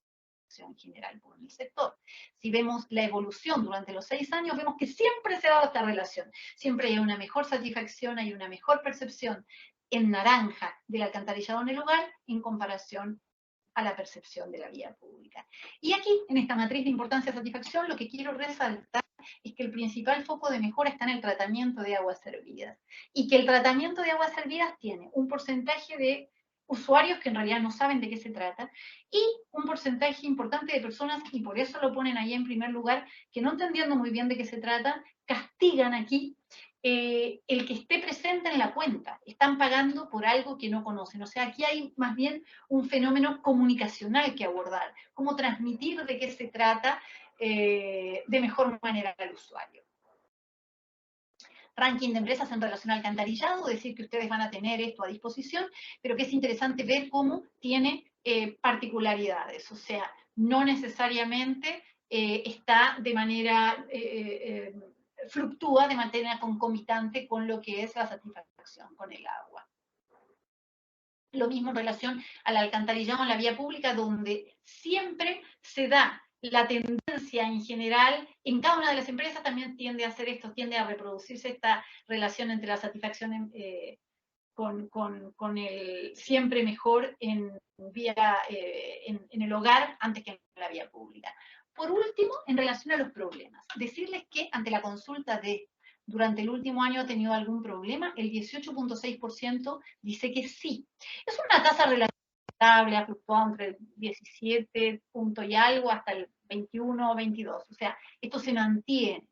general por el sector. Si vemos la evolución durante los 6 años, vemos que siempre se ha dado esta relación. Siempre hay una mejor satisfacción, hay una mejor percepción en naranja del alcantarillado en el hogar en comparación a la percepción de la vía pública. Y aquí, en esta matriz de importancia-satisfacción, lo que quiero resaltar es que el principal foco de mejora está en el tratamiento de aguas servidas, y que el tratamiento de aguas servidas tiene un porcentaje de usuarios que en realidad no saben de qué se trata, y un porcentaje importante de personas, y por eso lo ponen ahí en primer lugar, que no entendiendo muy bien de qué se trata, castigan aquí el que esté presente en la cuenta. Están pagando por algo que no conocen. O sea, aquí hay más bien un fenómeno comunicacional que abordar, cómo transmitir de qué se trata de mejor manera al usuario. Ranking de empresas en relación al alcantarillado, decir que ustedes van a tener esto a disposición, pero que es interesante ver cómo tiene particularidades, o sea, no necesariamente está de manera, fluctúa de manera concomitante con lo que es la satisfacción con el agua. Lo mismo en relación al alcantarillado en la vía pública, donde siempre se da la tendencia en general, en cada una de las empresas también tiende a hacer esto, tiende a reproducirse esta relación entre la satisfacción con el siempre mejor en el hogar antes que en la vía pública. Por último, en relación a los problemas, decirles que ante la consulta de durante el último año ha tenido algún problema, el 18.6% dice que sí. Es una tasa relativamente estable, ha fluctuado entre el 17 punto y algo hasta el 21 o 22, o sea, esto se mantiene.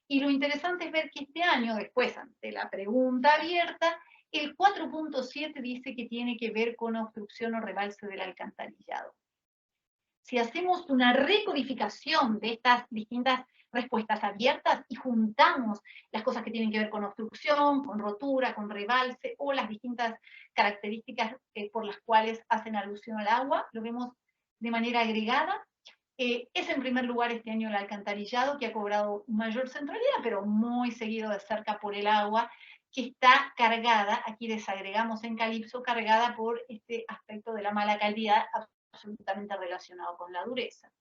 Y lo interesante es ver que este año, después, ante la pregunta abierta, el 4.7 dice que tiene que ver con obstrucción o rebalse del alcantarillado. Si hacemos una recodificación de estas distintas respuestas abiertas y juntamos las cosas que tienen que ver con obstrucción, con rotura, con rebalse, o las distintas características por las cuales hacen alusión al agua, lo vemos de manera agregada. Es en primer lugar este año el alcantarillado, que ha cobrado mayor centralidad, pero muy seguido de cerca por el agua, que está cargada, aquí desagregamos en Calipso, cargada por este aspecto de la mala calidad, absolutamente relacionado con la dureza.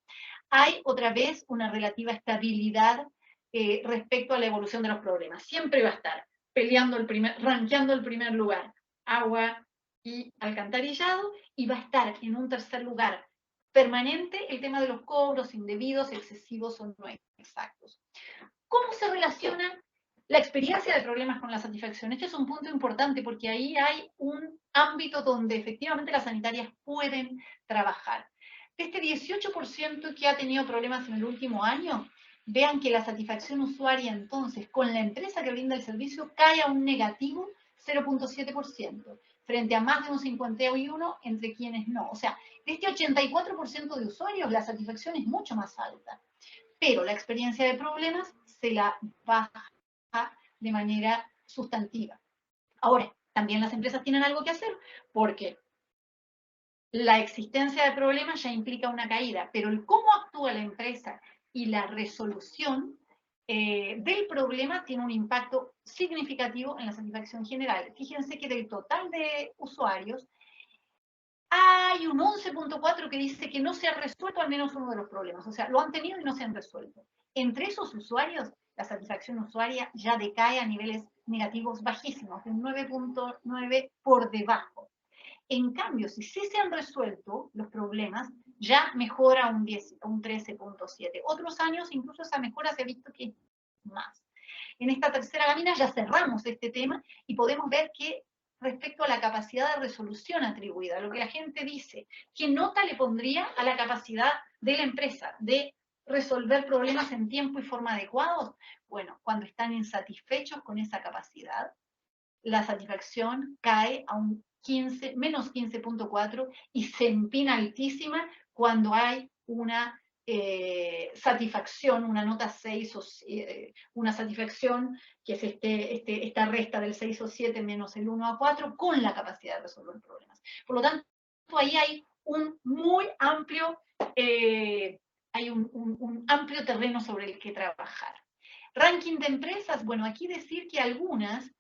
Hay otra vez una relativa estabilidad respecto a la evolución de los problemas. Siempre va a estar peleando rankeando el primer lugar, agua y alcantarillado, y va a estar en un tercer lugar permanente el tema de los cobros indebidos, excesivos o no exactos. ¿Cómo se relaciona la experiencia de problemas con la satisfacción? Este es un punto importante porque ahí hay un ámbito donde efectivamente las sanitarias pueden trabajar. De este 18% que ha tenido problemas en el último año, vean que la satisfacción usuaria entonces con la empresa que brinda el servicio cae a un negativo 0.7%, frente a más de un 51% entre quienes no. O sea, de este 84% de usuarios la satisfacción es mucho más alta, pero la experiencia de problemas se la baja de manera sustantiva. Ahora, también las empresas tienen algo que hacer, porque la existencia de problemas ya implica una caída, pero el cómo actúa la empresa y la resolución del problema tiene un impacto significativo en la satisfacción general. Fíjense que del total de usuarios, hay un 11.4 que dice que no se ha resuelto al menos uno de los problemas, o sea, lo han tenido y no se han resuelto. Entre esos usuarios, la satisfacción usuaria ya decae a niveles negativos bajísimos, de un 9.9 por debajo. En cambio, si sí se han resuelto los problemas, ya mejora un 13.7. Otros años, incluso esa mejora se ha visto que es más. En esta tercera lámina ya cerramos este tema y podemos ver que respecto a la capacidad de resolución atribuida, lo que la gente dice, ¿qué nota le pondría a la capacidad de la empresa de resolver problemas en tiempo y forma adecuados? Bueno, cuando están insatisfechos con esa capacidad, la satisfacción cae a un menos 15.4 y se empina altísima cuando hay una satisfacción, una nota 6 o una satisfacción que es esta resta del 6 o 7 menos el 1 a 4 con la capacidad de resolver problemas. Por lo tanto, ahí hay un muy amplio, un amplio terreno sobre el que trabajar. Ranking de empresas, bueno, aquí decir que algunas,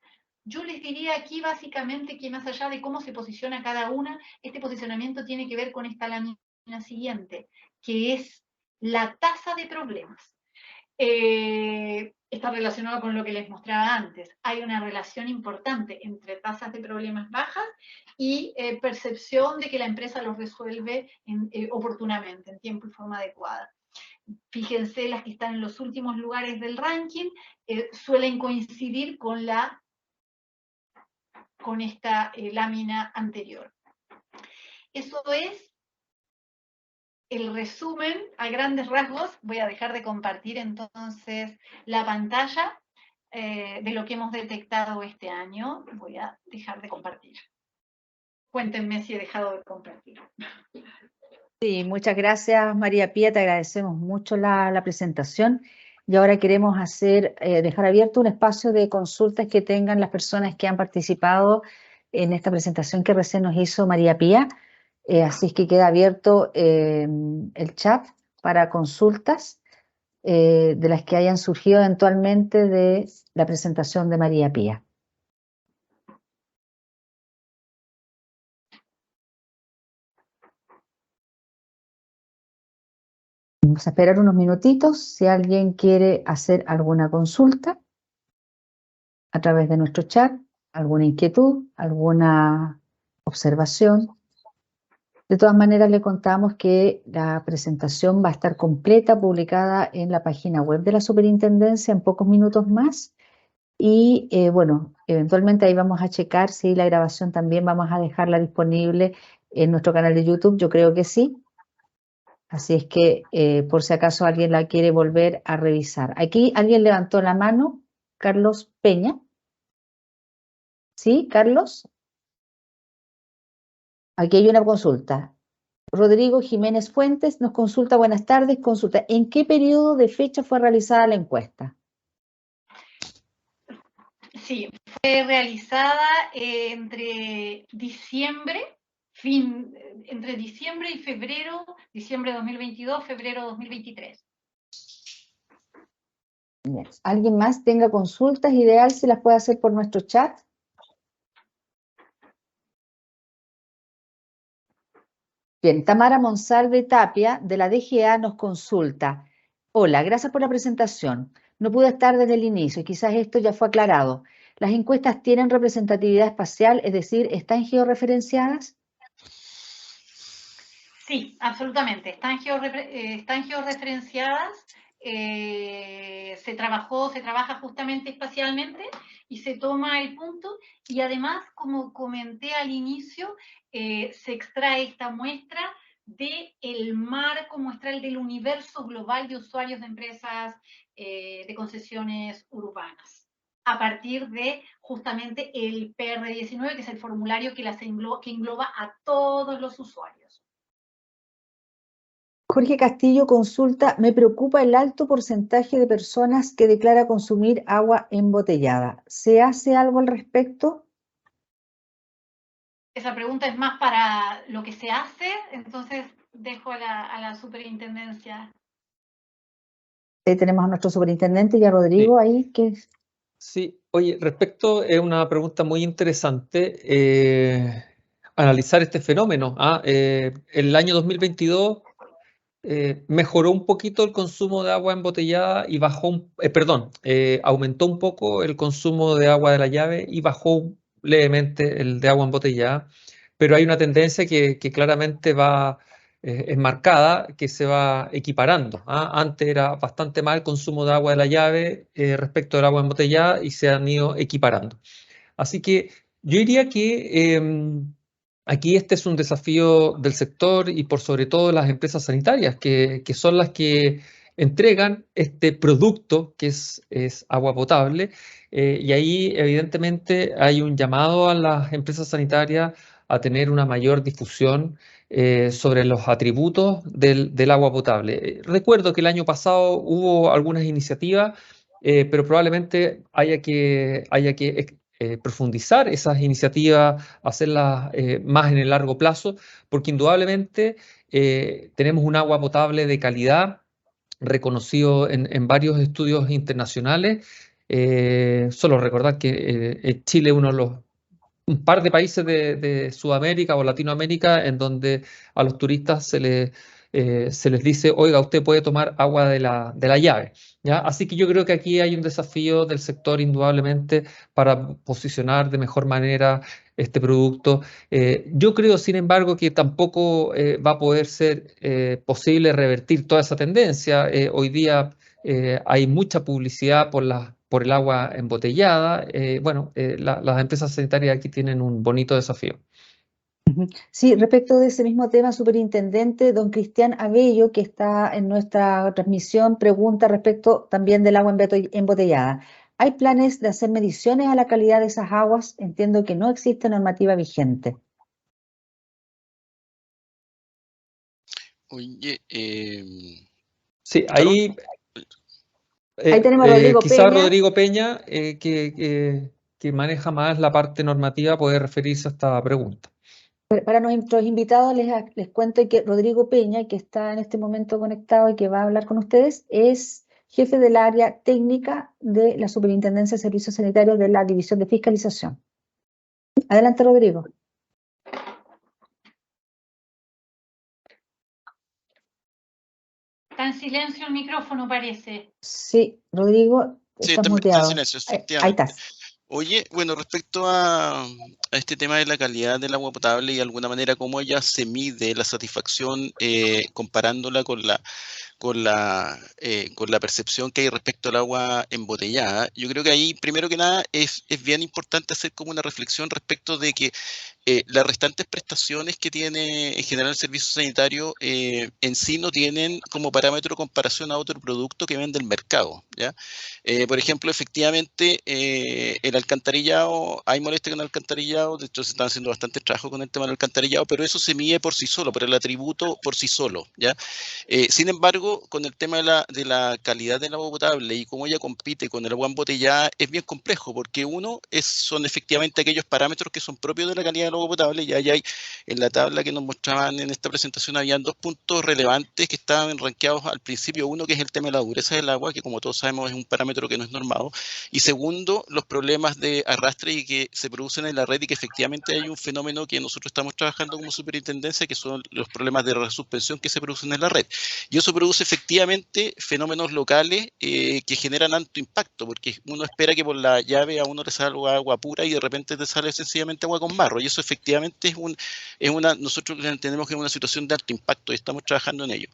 yo les diría aquí básicamente que más allá de cómo se posiciona cada una, este posicionamiento tiene que ver con esta lámina siguiente, que es la tasa de problemas. Está relacionado con lo que les mostraba antes. Hay una relación importante entre tasas de problemas bajas y percepción de que la empresa los resuelve oportunamente, en tiempo y forma adecuada. Fíjense, las que están en los últimos lugares del ranking suelen coincidir con esta lámina anterior. Eso es el resumen a grandes rasgos. Voy a dejar de compartir entonces la pantalla de lo que hemos detectado este año. Voy a dejar de compartir. Cuéntenme si he dejado de compartir. Sí, muchas gracias María Pía, te agradecemos mucho la presentación. Y ahora queremos dejar abierto un espacio de consultas que tengan las personas que han participado en esta presentación que recién nos hizo María Pía. Así es que queda abierto el chat para consultas de las que hayan surgido eventualmente de la presentación de María Pía. Vamos a esperar unos minutitos si alguien quiere hacer alguna consulta a través de nuestro chat, alguna inquietud, alguna observación. De todas maneras, le contamos que la presentación va a estar completa, publicada en la página web de la Superintendencia en pocos minutos más. Y bueno, eventualmente ahí vamos a checar si la grabación también vamos a dejarla disponible en nuestro canal de YouTube. Yo creo que sí. Así es que por si acaso alguien la quiere volver a revisar. Aquí alguien levantó la mano, Carlos Peña. ¿Sí, Carlos? Aquí hay una consulta. Rodrigo Jiménez Fuentes nos consulta, buenas tardes, consulta, ¿en qué periodo de fecha fue realizada la encuesta? Sí, fue realizada entre diciembre y febrero, diciembre de 2022, febrero de 2023. Bien. ¿Alguien más tenga consultas? Ideal si las puede hacer por nuestro chat. Bien, Tamara Monsalve Tapia de la DGA nos consulta. Hola, gracias por la presentación. No pude estar desde el inicio y quizás esto ya fue aclarado. ¿Las encuestas tienen representatividad espacial, es decir, están georreferenciadas? Sí, absolutamente. Están georreferenciadas, se trabaja justamente espacialmente y se toma el punto. Y además, como comenté al inicio, se extrae esta muestra del marco muestral del universo global de usuarios de empresas de concesiones urbanas, a partir de justamente el PR19, que es el formulario que engloba a todos los usuarios. Jorge Castillo consulta, me preocupa el alto porcentaje de personas que declara consumir agua embotellada. ¿Se hace algo al respecto? Esa pregunta es más para lo que se hace, entonces dejo a la superintendencia. Tenemos a nuestro superintendente y a Rodrigo ahí, que Sí, oye, es una pregunta muy interesante analizar este fenómeno. El año 2022 mejoró un poquito el consumo de agua embotellada y aumentó un poco el consumo de agua de la llave y bajó levemente el de agua embotellada, pero hay una tendencia que claramente es marcada, que se va equiparando. Antes era bastante más el consumo de agua de la llave respecto del agua embotellada y se han ido equiparando. Así que yo diría que aquí este es un desafío del sector y por sobre todo las empresas sanitarias, que son las que entregan este producto que es agua potable. Y ahí evidentemente hay un llamado a las empresas sanitarias a tener una mayor difusión sobre los atributos del agua potable. Recuerdo que el año pasado hubo algunas iniciativas, pero probablemente haya que profundizar esas iniciativas, hacerlas más en el largo plazo, porque indudablemente tenemos un agua potable de calidad reconocido en varios estudios internacionales. Solo recordar que Chile es uno de los un par de países de Sudamérica o Latinoamérica en donde a los turistas se les dice, oiga, usted puede tomar agua de la llave, ¿ya? Así que yo creo que aquí hay un desafío del sector indudablemente para posicionar de mejor manera este producto. Yo creo, sin embargo, que tampoco va a poder ser posible revertir toda esa tendencia. Hoy día hay mucha publicidad por el agua embotellada. Las empresas sanitarias aquí tienen un bonito desafío. sí, respecto de ese mismo tema, superintendente, don Cristian Abello, que está en nuestra transmisión, pregunta respecto también del agua embotellada. ¿Hay planes de hacer mediciones a la calidad de esas aguas? Entiendo que no existe normativa vigente. Oye, Sí, Carol, Ahí tenemos a Rodrigo quizá Peña. Rodrigo Peña, que maneja más la parte normativa, puede referirse a esta pregunta. Para nuestros invitados les cuento que Rodrigo Peña, que está en este momento conectado y que va a hablar con ustedes, es jefe del área técnica de la Superintendencia de Servicios Sanitarios de la División de Fiscalización. Adelante, Rodrigo. Está en silencio el micrófono, parece. Sí, Rodrigo, sí, estás está en muteado. silencio, Ahí efectivamente. estás. Oye, bueno, respecto a este tema de la calidad del agua potable y de alguna manera cómo ella se mide la satisfacción comparándola con la percepción que hay respecto al agua embotellada, yo creo que ahí, primero que nada, es bien importante hacer como una reflexión respecto de que las restantes prestaciones que tiene en general el servicio sanitario en sí no tienen como parámetro comparación a otro producto que vende el mercado, ¿ya? Por ejemplo, efectivamente, el alcantarillado, hay molestia con el alcantarillado, de hecho se están haciendo bastante trabajo con el tema del alcantarillado, pero eso se mide por sí solo, por el atributo por sí solo, ¿ya? Sin embargo, con el tema de la calidad del agua potable y cómo ella compite con el agua embotellada es bien complejo, porque son efectivamente aquellos parámetros que son propios de la calidad del agua potable, y ahí hay, en la tabla que nos mostraban en esta presentación, habían dos puntos relevantes que estaban rankeados al principio. Uno, que es el tema de la dureza del agua, que como todos sabemos es un parámetro que no es normado, y segundo, los problemas de arrastre y que se producen en la red, y que efectivamente hay un fenómeno que nosotros estamos trabajando como superintendencia, que son los problemas de resuspensión que se producen en la red. Y eso produce efectivamente fenómenos locales que generan alto impacto, porque uno espera que por la llave a uno le salga agua pura y de repente te sale sencillamente agua con barro, y eso efectivamente nosotros entendemos que es una situación de alto impacto y estamos trabajando en ello.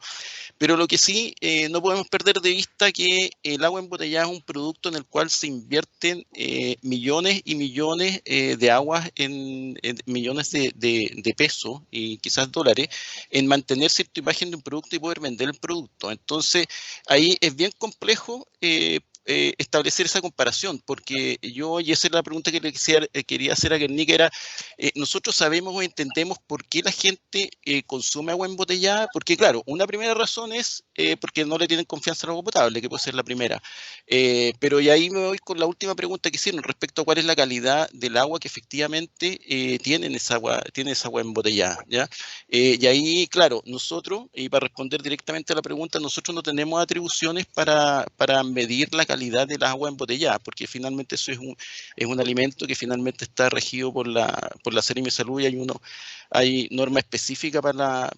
Pero lo que sí, no podemos perder de vista que el agua embotellada es un producto en el cual se invierten millones y millones de aguas, millones de pesos y quizás dólares, en mantener cierta imagen de un producto y poder vender el producto. Entonces, ahí es bien complejo establecer esa comparación, porque y esa es la pregunta que le quería hacer a Guernica, era, nosotros sabemos o entendemos por qué la gente consume agua embotellada, porque claro, una primera razón es porque no le tienen confianza al agua potable, que puede ser la primera, pero y ahí me voy con la última pregunta que hicieron respecto a cuál es la calidad del agua que efectivamente tiene esa agua embotellada, ¿ya? Y ahí, claro, nosotros, y para responder directamente a la pregunta, nosotros no tenemos atribuciones para medir la calidad del agua embotellada, porque finalmente eso es un alimento que finalmente está regido por la Seremi de Salud, y hay norma específica para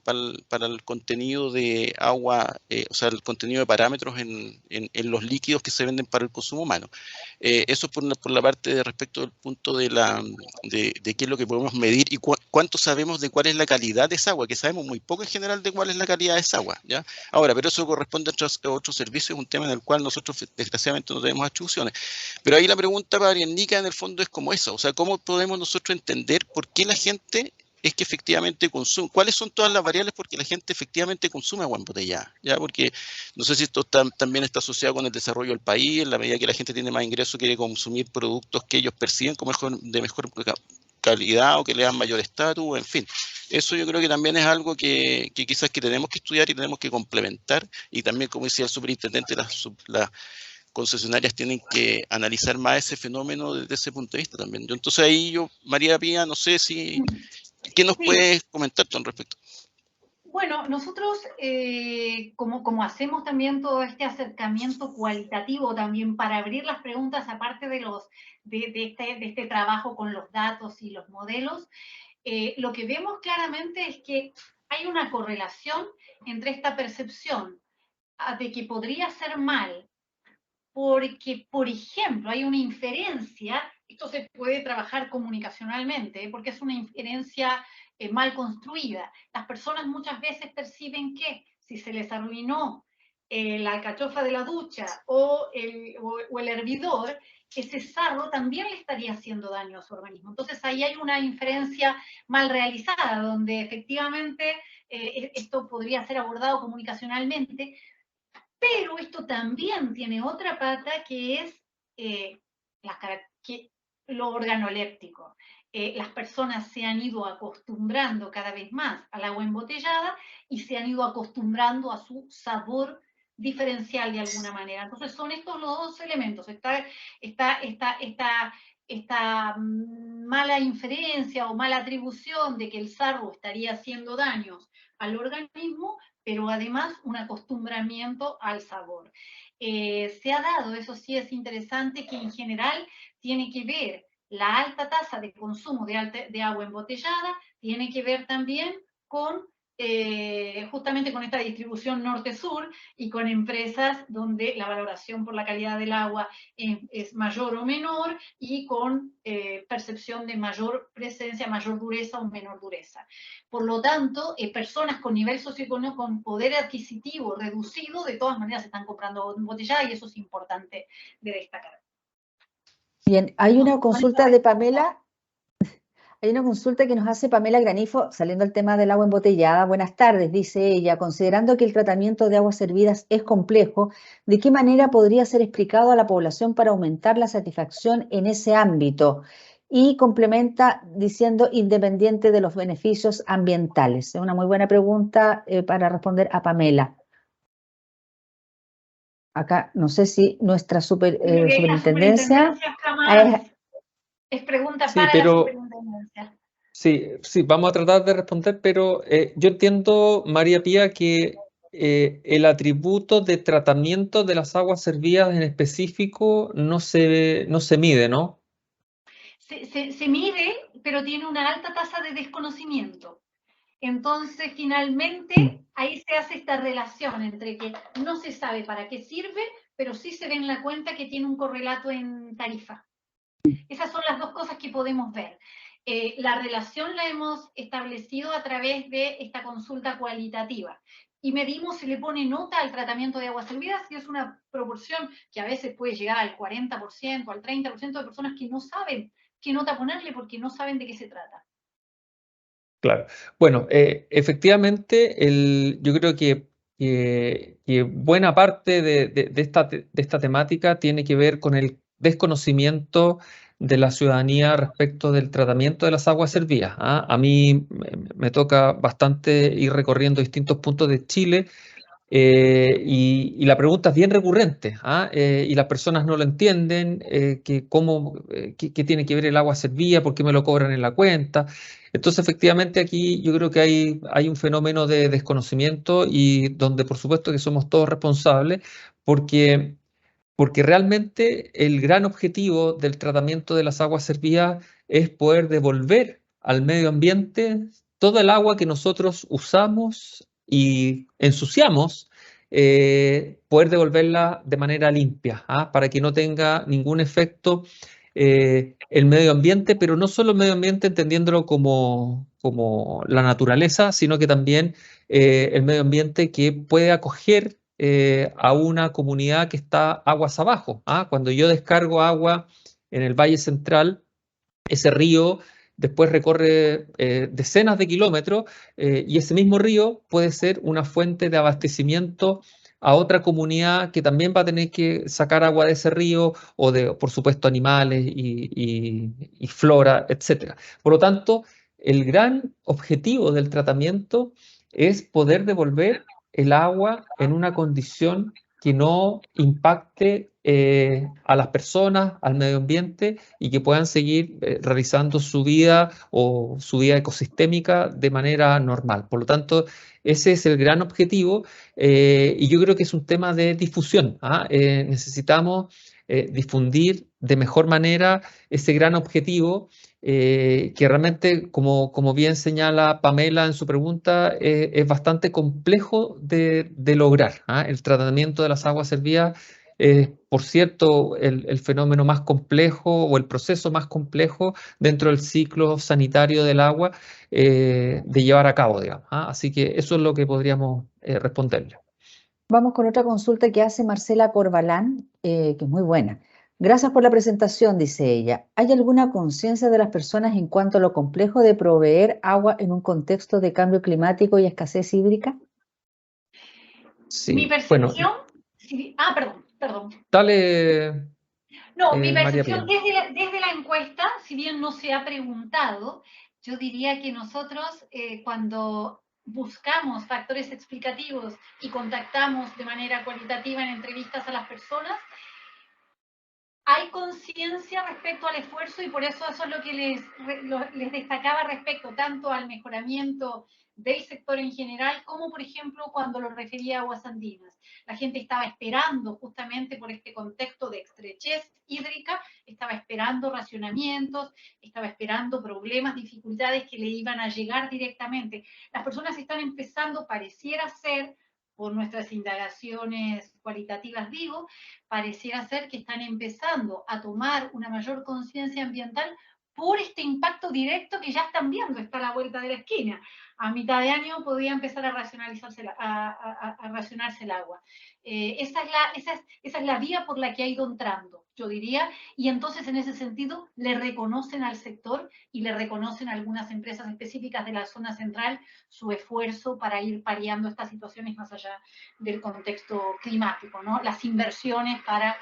el contenido de agua, o sea, el contenido de parámetros en los líquidos que se venden para el consumo humano. Eso es por la parte de respecto del punto de qué es lo que podemos medir y cuánto sabemos de cuál es la calidad de esa agua, que sabemos muy poco en general de cuál es la calidad de esa agua, ¿ya? Ahora, pero eso corresponde a otros servicios, es un tema en el cual nosotros desgraciadamente no tenemos atribuciones. Pero ahí la pregunta para Guernica en el fondo es como esa, o sea, ¿cómo podemos nosotros entender por qué la gente es que efectivamente consume, cuáles son todas las variables porque la gente efectivamente consume agua embotellada, ¿ya? Porque no sé si esto también está asociado con el desarrollo del país, en la medida que la gente tiene más ingresos, quiere consumir productos que ellos perciben como de mejor calidad o que le dan mayor estatus, en fin. Eso yo creo que también es algo que quizás que tenemos que estudiar y tenemos que complementar, y también, como decía el superintendente, las concesionarias tienen que analizar más ese fenómeno desde ese punto de vista también. Entonces ahí María Pía, no sé si... ¿Qué nos puedes comentar con respecto? Bueno, nosotros, como hacemos también todo este acercamiento cualitativo también para abrir las preguntas, aparte de este trabajo con los datos y los modelos, lo que vemos claramente es que hay una correlación entre esta percepción de que podría ser mal, porque, por ejemplo, hay una inferencia, esto se puede trabajar comunicacionalmente, porque es una inferencia mal construida. Las personas muchas veces perciben que si se les arruinó la alcachofa de la ducha o el hervidor, ese sarro también le estaría haciendo daño a su organismo. Entonces ahí hay una inferencia mal realizada, donde efectivamente esto podría ser abordado comunicacionalmente, pero esto también tiene otra pata que es lo organoléptico. Las personas se han ido acostumbrando cada vez más al agua embotellada y se han ido acostumbrando a su sabor diferencial de alguna manera. Entonces son estos los dos elementos. Esta mala inferencia o mala atribución de que el sarro estaría haciendo daños al organismo, pero además un acostumbramiento al sabor. Se ha dado, eso sí es interesante, que en general tiene que ver la alta tasa de consumo de agua embotellada, tiene que ver también con justamente con esta distribución norte-sur y con empresas donde la valoración por la calidad del agua es mayor o menor y con percepción de mayor presencia, mayor dureza o menor dureza. Por lo tanto, personas con nivel socioeconómico, con poder adquisitivo reducido, de todas maneras están comprando embotellada y eso es importante de destacar. Bien, hay una consulta de Pamela. Hay una consulta que nos hace Pamela Granifo, saliendo al tema del agua embotellada. Buenas tardes, dice ella. Considerando que el tratamiento de aguas servidas es complejo, ¿de qué manera podría ser explicado a la población para aumentar la satisfacción en ese ámbito? Y complementa diciendo independiente de los beneficios ambientales. Es una muy buena pregunta para responder a Pamela. Acá no sé si nuestra superintendencia... Es pregunta sí, para pero, la superintendencia. Sí, vamos a tratar de responder, pero yo entiendo, María Pía, que el atributo de tratamiento de las aguas servidas en específico no se mide, ¿no? Se mide, pero tiene una alta tasa de desconocimiento. Entonces, finalmente, ahí se hace esta relación entre que no se sabe para qué sirve, pero sí se ve en la cuenta que tiene un correlato en tarifa. Esas son las dos cosas que podemos ver. La relación la hemos establecido a través de esta consulta cualitativa y medimos si le pone nota al tratamiento de aguas servidas, y es una proporción que a veces puede llegar al 40%, al 30% de personas que no saben qué nota ponerle porque no saben de qué se trata. Claro. Bueno, efectivamente, yo creo que buena parte de esta temática tiene que ver con el desconocimiento de la ciudadanía respecto del tratamiento de las aguas servidas. ¿Ah? A mí me toca bastante ir recorriendo distintos puntos de Chile. Y la pregunta es bien recurrente, ¿ah? Y las personas no lo entienden, qué tiene que ver el agua servida, por qué me lo cobran en la cuenta. Entonces, efectivamente, aquí yo creo que hay un fenómeno de desconocimiento y donde por supuesto que somos todos responsables, porque, porque realmente el gran objetivo del tratamiento de las aguas servidas es poder devolver al medio ambiente toda el agua que nosotros usamos y ensuciamos, poder devolverla de manera limpia, ¿ah? Para que no tenga ningún efecto el medio ambiente, pero no solo el medio ambiente entendiéndolo como la naturaleza, sino que también el medio ambiente que puede acoger a una comunidad que está aguas abajo, ¿ah? Cuando yo descargo agua en el Valle Central, ese río después recorre decenas de kilómetros y ese mismo río puede ser una fuente de abastecimiento a otra comunidad que también va a tener que sacar agua de ese río o de, por supuesto, animales y flora, etc. Por lo tanto, el gran objetivo del tratamiento es poder devolver el agua en una condición que no impacte a las personas, al medio ambiente y que puedan seguir realizando su vida o su vida ecosistémica de manera normal. Por lo tanto, ese es el gran objetivo y yo creo que es un tema de difusión. ¿Ah? Necesitamos difundir de mejor manera ese gran objetivo que realmente, como bien señala Pamela en su pregunta, es bastante complejo de lograr. ¿Ah? El tratamiento de las aguas servidas es, por cierto, el fenómeno más complejo o el proceso más complejo dentro del ciclo sanitario del agua de llevar a cabo, digamos. ¿Ah? Así que eso es lo que podríamos responderle. Vamos con otra consulta que hace Marcela Corbalán, que es muy buena. Gracias por la presentación, dice ella. ¿Hay alguna conciencia de las personas en cuanto a lo complejo de proveer agua en un contexto de cambio climático y escasez hídrica? Sí, Mi percepción... bueno, perdón. Dale, No, mi María percepción Pía. desde la encuesta, si bien no se ha preguntado, yo diría que nosotros cuando buscamos factores explicativos y contactamos de manera cualitativa en entrevistas a las personas, hay conciencia respecto al esfuerzo y por eso es lo que les destacaba respecto tanto al mejoramiento del sector en general, como por ejemplo cuando lo refería a aguas andinas. La gente estaba esperando justamente por este contexto de estrechez hídrica, estaba esperando racionamientos, estaba esperando problemas, dificultades que le iban a llegar directamente. Las personas están empezando, pareciera ser, por nuestras indagaciones cualitativas, digo, pareciera ser que están empezando a tomar una mayor conciencia ambiental por este impacto directo que ya están viendo, está a la vuelta de la esquina. A mitad de año podía empezar a racionarse el agua. Esa es la vía por la que ha ido entrando, yo diría, y entonces en ese sentido le reconocen al sector y le reconocen a algunas empresas específicas de la zona central su esfuerzo para ir paliando estas situaciones más allá del contexto climático, ¿no? Las inversiones para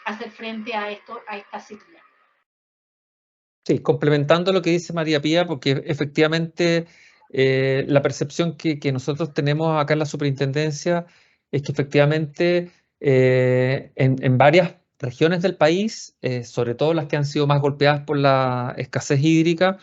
hacer frente a esta sequía. Sí, complementando lo que dice María Pía, porque efectivamente la percepción que nosotros tenemos acá en la superintendencia es que efectivamente en varias regiones del país, sobre todo las que han sido más golpeadas por la escasez hídrica,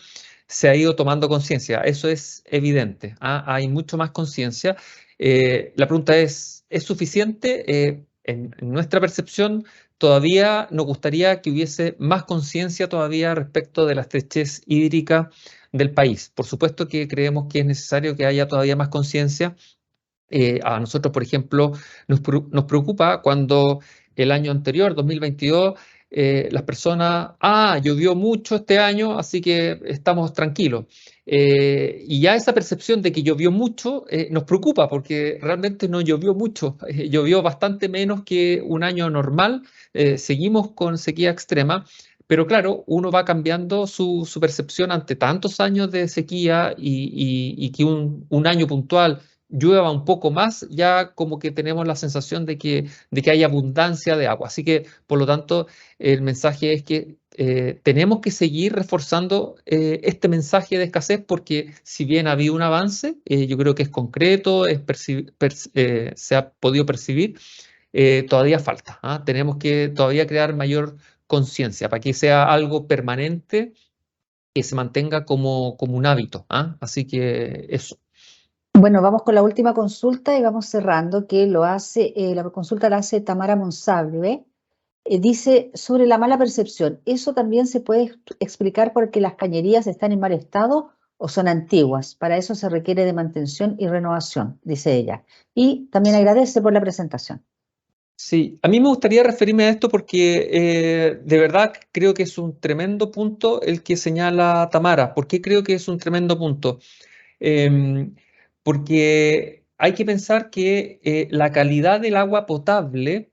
se ha ido tomando conciencia. Eso es evidente. ¿Ah? Hay mucho más conciencia. La pregunta ¿es suficiente? En nuestra percepción, todavía nos gustaría que hubiese más conciencia todavía respecto de la estrechez hídrica del país. Por supuesto que creemos que es necesario que haya todavía más conciencia. A nosotros, por ejemplo, nos preocupa cuando el año anterior, 2022, las personas, llovió mucho este año, así que estamos tranquilos. Y ya esa percepción de que llovió mucho nos preocupa porque realmente no llovió mucho, llovió bastante menos que un año normal, seguimos con sequía extrema. Pero claro, uno va cambiando su percepción ante tantos años de sequía y que un año puntual llueva un poco más, ya como que tenemos la sensación de que hay abundancia de agua. Así que, por lo tanto, el mensaje es que tenemos que seguir reforzando este mensaje de escasez porque si bien ha habido un avance, yo creo que es concreto, se ha podido percibir, todavía falta. Tenemos que todavía crear mayor conciencia para que sea algo permanente, que se mantenga como un hábito. Así que eso. Bueno, vamos con la última consulta y vamos cerrando, que lo hace, la consulta la hace Tamara Monsalve. Dice, sobre la mala percepción, ¿eso también se puede explicar porque las cañerías están en mal estado o son antiguas? Para eso se requiere de mantención y renovación, dice ella. Y también agradece por la presentación. Sí, a mí me gustaría referirme a esto porque de verdad creo que es un tremendo punto el que señala Tamara. ¿Por qué creo que es un tremendo punto? Em, Porque hay que pensar que la calidad del agua potable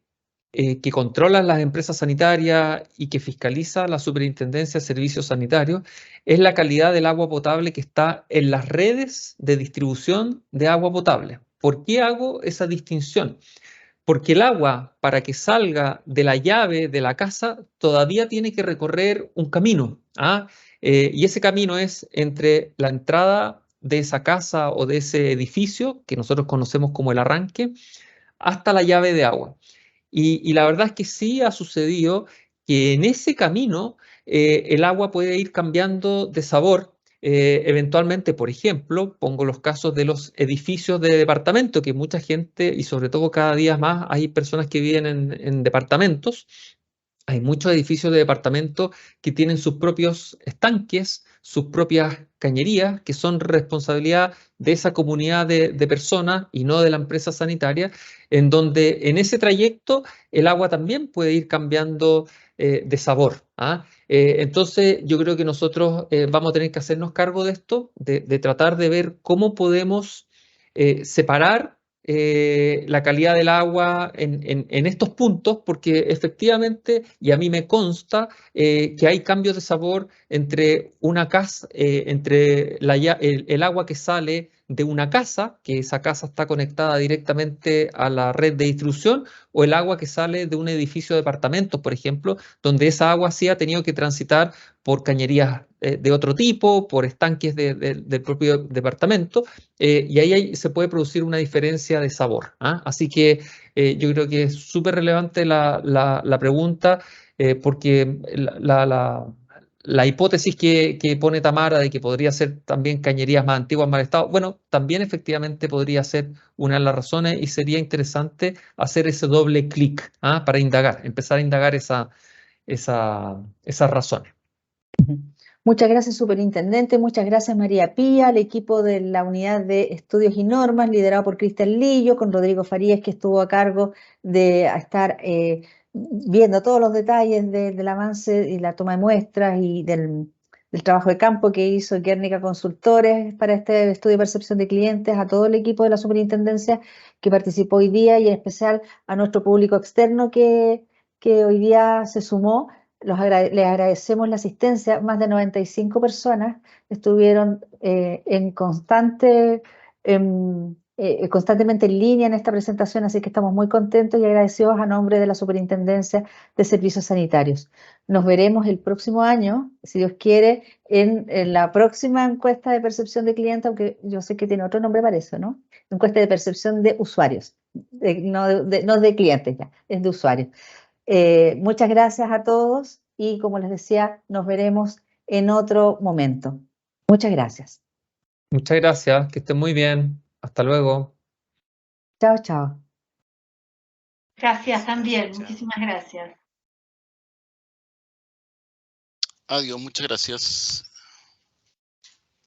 que controlan las empresas sanitarias y que fiscaliza la Superintendencia de Servicios Sanitarios es la calidad del agua potable que está en las redes de distribución de agua potable. ¿Por qué hago esa distinción? Porque el agua, para que salga de la llave de la casa, todavía tiene que recorrer un camino. Y ese camino es entre la entrada de esa casa o de ese edificio, que nosotros conocemos como el arranque, hasta la llave de agua. Y la verdad es que sí ha sucedido que en ese camino el agua puede ir cambiando de sabor. Eventualmente, por ejemplo, pongo los casos de los edificios de departamento, que mucha gente, y sobre todo cada día más, hay personas que viven en departamentos. Hay muchos edificios de departamento que tienen sus propios estanques, sus propias cañerías, que son responsabilidad de esa comunidad de personas y no de la empresa sanitaria, en donde en ese trayecto el agua también puede ir cambiando de sabor. Entonces, yo creo que nosotros vamos a tener que hacernos cargo de esto, de tratar de ver cómo podemos separar la calidad del agua en estos puntos, porque efectivamente, y a mí me consta, que hay cambios de sabor entre una casa, entre el agua que sale de una casa, que esa casa está conectada directamente a la red de distribución, o el agua que sale de un edificio de departamentos, por ejemplo, donde esa agua sí ha tenido que transitar por cañerías de otro tipo, por estanques del propio departamento, y ahí se puede producir una diferencia de sabor. Así que yo creo que es súper relevante la pregunta, porque la hipótesis que pone Tamara de que podría ser también cañerías más antiguas en mal estado, bueno, también efectivamente podría ser una de las razones y sería interesante hacer ese doble clic para indagar, empezar a indagar esas razones. Muchas gracias, superintendente. Muchas gracias, María Pía, al equipo de la Unidad de Estudios y Normas, liderado por Cristian Lillo, con Rodrigo Farías, que estuvo a cargo de estar viendo todos los detalles del avance y la toma de muestras y del trabajo de campo que hizo Guernica Consultores para este estudio de percepción de clientes, a todo el equipo de la superintendencia que participó hoy día y en especial a nuestro público externo que hoy día se sumó. Les agradecemos la asistencia. Más de 95 personas estuvieron constantemente en línea en esta presentación, así que estamos muy contentos y agradecidos a nombre de la Superintendencia de Servicios Sanitarios. Nos veremos el próximo año, si Dios quiere, en la próxima encuesta de percepción de clientes, aunque yo sé que tiene otro nombre para eso, ¿no? Encuesta de percepción de usuarios, no de clientes ya, es de usuarios. Muchas gracias a todos y como les decía, nos veremos en otro momento. Muchas gracias. Muchas gracias, que estén muy bien. Hasta luego. Chao, chao. Gracias también, muchísimas gracias. Adiós, muchas gracias.